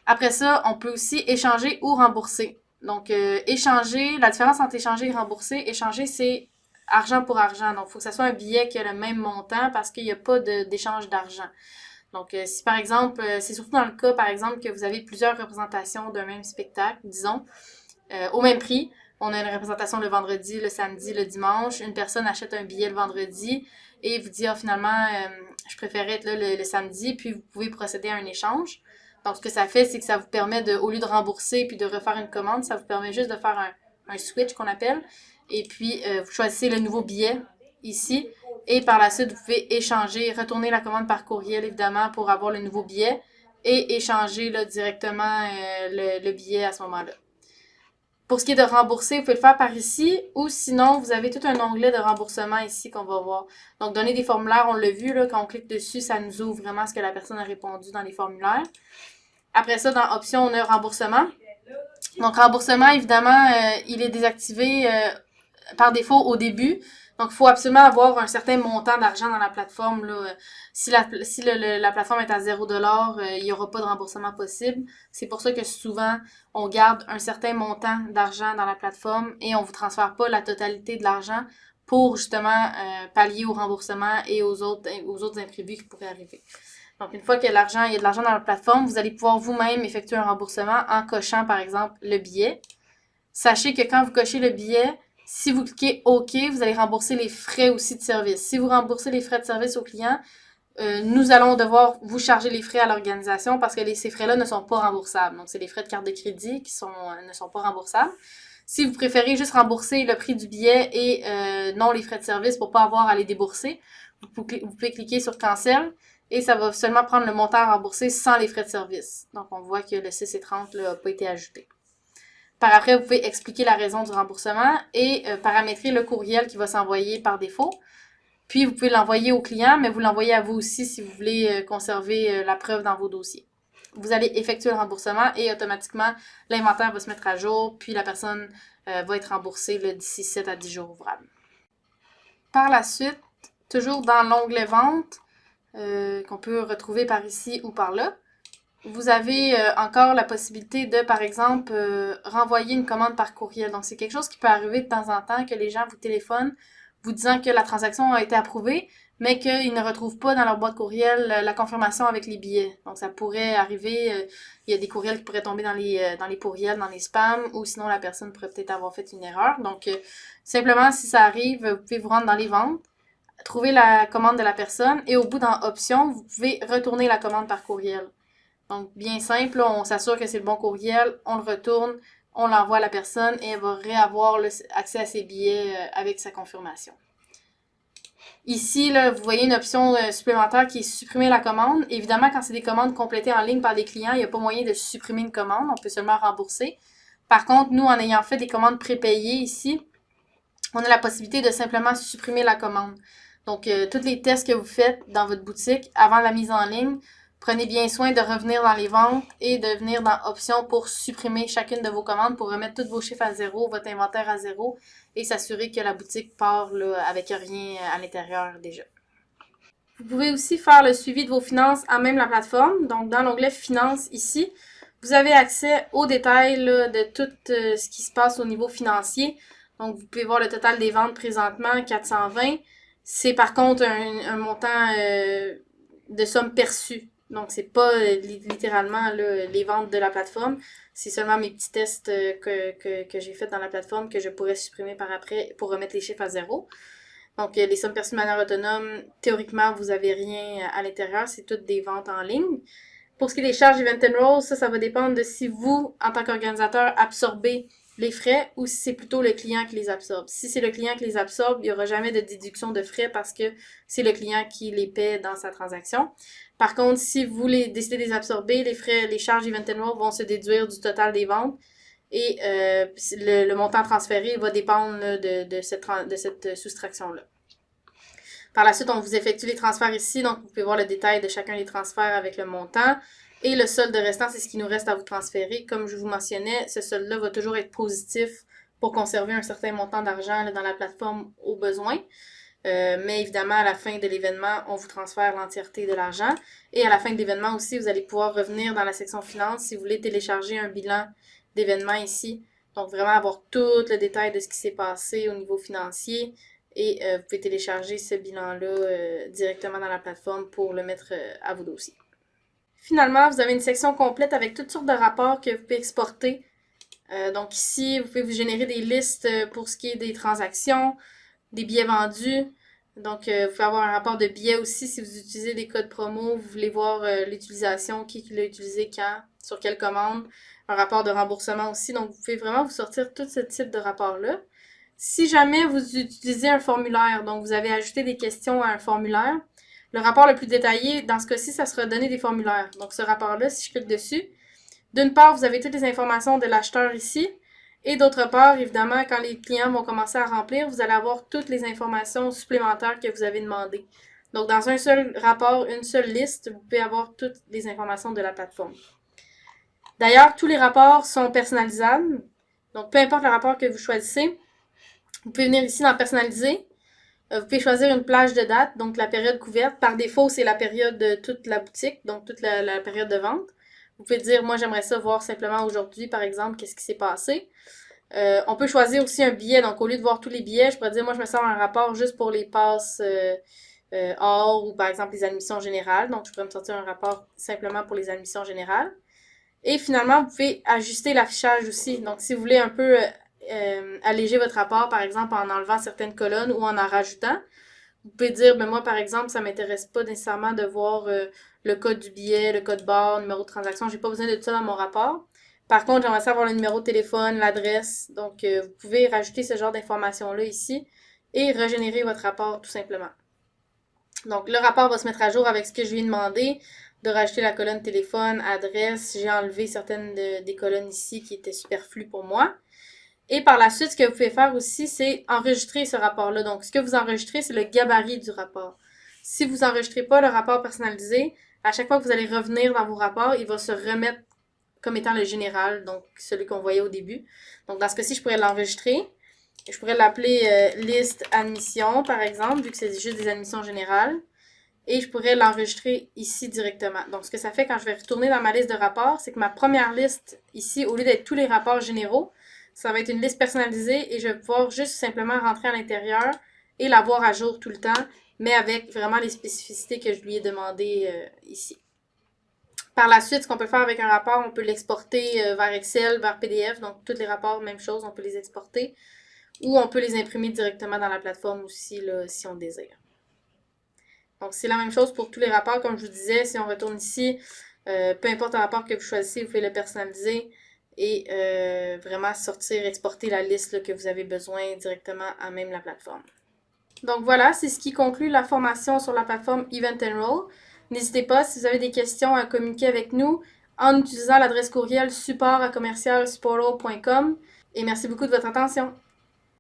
Après ça, on peut aussi échanger ou rembourser. Donc, échanger, la différence entre échanger et rembourser, c'est argent pour argent. Donc, il faut que ce soit un billet qui a le même montant parce qu'il n'y a pas d'échange d'argent. Donc, si par exemple, c'est surtout dans le cas, par exemple, que vous avez plusieurs représentations d'un même spectacle, disons, au même prix. On a une représentation le vendredi, le samedi, le dimanche. Une personne achète un billet le vendredi et vous dit, finalement, je préférais être là le samedi, puis vous pouvez procéder à un échange. Donc, ce que ça fait, c'est que ça vous permet de, au lieu de rembourser puis de refaire une commande, ça vous permet juste de faire un switch qu'on appelle. Et puis, vous choisissez le nouveau billet ici. Et par la suite, vous pouvez échanger, retourner la commande par courriel, évidemment, pour avoir le nouveau billet. Et échanger là, directement le billet à ce moment-là. Pour ce qui est de rembourser, vous pouvez le faire par ici. Ou sinon, vous avez tout un onglet de remboursement ici qu'on va voir. Donc, donner des formulaires, on l'a vu, là, quand on clique dessus, ça nous ouvre vraiment ce que la personne a répondu dans les formulaires. Après ça, dans Options, on a remboursement. Donc, remboursement, évidemment, il est désactivé par défaut au début. Donc, il faut absolument avoir un certain montant d'argent dans la plateforme. Là. Si la plateforme est à 0$, il n'y aura pas de remboursement possible. C'est pour ça que souvent, on garde un certain montant d'argent dans la plateforme et on ne vous transfère pas la totalité de l'argent pour justement pallier au remboursement et aux autres imprévus qui pourraient arriver. Donc, une fois qu'il y a de l'argent dans la plateforme, vous allez pouvoir vous-même effectuer un remboursement en cochant, par exemple, le billet. Sachez que quand vous cochez le billet, si vous cliquez OK, vous allez rembourser les frais aussi de service. Si vous remboursez les frais de service au client, nous allons devoir vous charger les frais à l'organisation parce que ces frais-là ne sont pas remboursables. Donc, c'est les frais de carte de crédit qui ne sont pas remboursables. Si vous préférez juste rembourser le prix du billet et non les frais de service pour pas avoir à les débourser, vous pouvez cliquer sur Cancel et ça va seulement prendre le montant à rembourser sans les frais de service. Donc, on voit que le 6,30 n'a pas été ajouté. Par après, vous pouvez expliquer la raison du remboursement et paramétrer le courriel qui va s'envoyer par défaut. Puis, vous pouvez l'envoyer au client, mais vous l'envoyez à vous aussi si vous voulez conserver la preuve dans vos dossiers. Vous allez effectuer le remboursement et automatiquement, l'inventaire va se mettre à jour, puis la personne va être remboursée d'ici 7 à 10 jours ouvrables. Par la suite, toujours dans l'onglet Vente, qu'on peut retrouver par ici ou par là, vous avez encore la possibilité de, par exemple, renvoyer une commande par courriel. Donc, c'est quelque chose qui peut arriver de temps en temps que les gens vous téléphonent vous disant que la transaction a été approuvée, mais qu'ils ne retrouvent pas dans leur boîte courriel la confirmation avec les billets. Donc, ça pourrait arriver, il y a des courriels qui pourraient tomber dans les courriels, dans les spams, ou sinon la personne pourrait peut-être avoir fait une erreur. Donc, simplement, si ça arrive, vous pouvez vous rendre dans les ventes, trouver la commande de la personne, et au bout, dans Options, vous pouvez retourner la commande par courriel. Donc, bien simple, là, on s'assure que c'est le bon courriel, on le retourne, on l'envoie à la personne et elle va réavoir accès à ses billets avec sa confirmation. Ici, là, vous voyez une option supplémentaire qui est supprimer la commande. Évidemment, quand c'est des commandes complétées en ligne par des clients, il n'y a pas moyen de supprimer une commande, on peut seulement rembourser. Par contre, nous, en ayant fait des commandes prépayées ici, on a la possibilité de simplement supprimer la commande. Donc, tous les tests que vous faites dans votre boutique avant la mise en ligne, prenez bien soin de revenir dans les ventes et de venir dans Options pour supprimer chacune de vos commandes, pour remettre tous vos chiffres à zéro, votre inventaire à zéro et s'assurer que la boutique part là, avec rien à l'intérieur déjà. Vous pouvez aussi faire le suivi de vos finances à même la plateforme. Donc, dans l'onglet Finances ici, vous avez accès aux détails là, de tout ce qui se passe au niveau financier. Donc, vous pouvez voir le total des ventes présentement, 420. C'est par contre un montant de somme perçue. Donc, c'est pas littéralement là, les ventes de la plateforme. C'est seulement mes petits tests que j'ai fait dans la plateforme que je pourrais supprimer par après pour remettre les chiffres à zéro. Donc, les sommes perçues de manière autonome, théoriquement, vous avez rien à l'intérieur. C'est toutes des ventes en ligne. Pour ce qui est des charges Event Enroll, ça va dépendre de si vous, en tant qu'organisateur, absorbez les frais ou si c'est plutôt le client qui les absorbe. Si c'est le client qui les absorbe, il n'y aura jamais de déduction de frais parce que c'est le client qui les paie dans sa transaction. Par contre, si vous décidez de les absorber, les charges Event Enroll vont se déduire du total des ventes et le montant transféré va dépendre là, de cette soustraction-là. Par la suite, on vous effectue les transferts ici, donc vous pouvez voir le détail de chacun des transferts avec le montant. Et le solde restant, c'est ce qui nous reste à vous transférer. Comme je vous mentionnais, ce solde-là va toujours être positif pour conserver un certain montant d'argent dans la plateforme au besoin. Mais évidemment, à la fin de l'événement, on vous transfère l'entièreté de l'argent. Et à la fin de l'événement aussi, vous allez pouvoir revenir dans la section finance si vous voulez télécharger un bilan d'événement ici. Donc vraiment avoir tout le détail de ce qui s'est passé au niveau financier. Et vous pouvez télécharger ce bilan-là directement dans la plateforme pour le mettre à vos dossiers. Finalement, vous avez une section complète avec toutes sortes de rapports que vous pouvez exporter. Donc ici, vous pouvez vous générer des listes pour ce qui est des transactions, des billets vendus. Donc, vous pouvez avoir un rapport de billets aussi si vous utilisez des codes promo, vous voulez voir l'utilisation, qui l'a utilisé quand, sur quelle commande. Un rapport de remboursement aussi. Donc, vous pouvez vraiment vous sortir tout ce type de rapport-là. Si jamais vous utilisez un formulaire, donc vous avez ajouté des questions à un formulaire, le rapport le plus détaillé, dans ce cas-ci, ça sera donné des formulaires. Donc ce rapport-là, si je clique dessus, d'une part, vous avez toutes les informations de l'acheteur ici, et d'autre part, évidemment, quand les clients vont commencer à remplir, vous allez avoir toutes les informations supplémentaires que vous avez demandées. Donc dans un seul rapport, une seule liste, vous pouvez avoir toutes les informations de la plateforme. D'ailleurs, tous les rapports sont personnalisables. Donc peu importe le rapport que vous choisissez, vous pouvez venir ici dans Personnaliser. Vous pouvez choisir une plage de date, donc la période couverte. Par défaut, c'est la période de toute la boutique, donc toute la période de vente. Vous pouvez dire, moi, j'aimerais ça voir simplement aujourd'hui, par exemple, qu'est-ce qui s'est passé. On peut choisir aussi un billet. Donc, au lieu de voir tous les billets, je pourrais dire, moi, je me sers un rapport juste pour les passes hors ou, par exemple, les admissions générales. Donc, je pourrais me sortir un rapport simplement pour les admissions générales. Et finalement, vous pouvez ajuster l'affichage aussi. Donc, si vous voulez un peu alléger votre rapport, par exemple, en enlevant certaines colonnes ou en rajoutant. Vous pouvez dire, ben moi, par exemple, ça m'intéresse pas nécessairement de voir le code du billet, le code barre, le numéro de transaction. J'ai pas besoin de tout ça dans mon rapport. Par contre, j'aimerais savoir le numéro de téléphone, l'adresse. Donc, vous pouvez rajouter ce genre d'informations-là ici et régénérer votre rapport tout simplement. Donc, le rapport va se mettre à jour avec ce que je lui ai demandé, de rajouter la colonne téléphone, adresse. J'ai enlevé certaines des colonnes ici qui étaient superflues pour moi. Et par la suite, ce que vous pouvez faire aussi, c'est enregistrer ce rapport-là. Donc, ce que vous enregistrez, c'est le gabarit du rapport. Si vous n'enregistrez pas le rapport personnalisé, à chaque fois que vous allez revenir dans vos rapports, il va se remettre comme étant le général, donc celui qu'on voyait au début. Donc, dans ce cas-ci, je pourrais l'enregistrer. Je pourrais l'appeler liste admission, par exemple, vu que c'est juste des admissions générales. Et je pourrais l'enregistrer ici directement. Donc, ce que ça fait quand je vais retourner dans ma liste de rapports, c'est que ma première liste ici, au lieu d'être tous les rapports généraux, ça va être une liste personnalisée et je vais pouvoir juste simplement rentrer à l'intérieur et la voir à jour tout le temps, mais avec vraiment les spécificités que je lui ai demandées ici. Par la suite, ce qu'on peut faire avec un rapport, on peut l'exporter vers Excel, vers PDF, donc tous les rapports, même chose, on peut les exporter, ou on peut les imprimer directement dans la plateforme aussi, là, si on désire. Donc, c'est la même chose pour tous les rapports, comme je vous disais, si on retourne ici, peu importe le rapport que vous choisissez, vous pouvez le personnaliser, et vraiment sortir, exporter la liste là, que vous avez besoin directement à même la plateforme. Donc voilà, c'est ce qui conclut la formation sur la plateforme Event Enroll. N'hésitez pas, si vous avez des questions, à communiquer avec nous en utilisant l'adresse courriel support@commercialsportal.com et merci beaucoup de votre attention.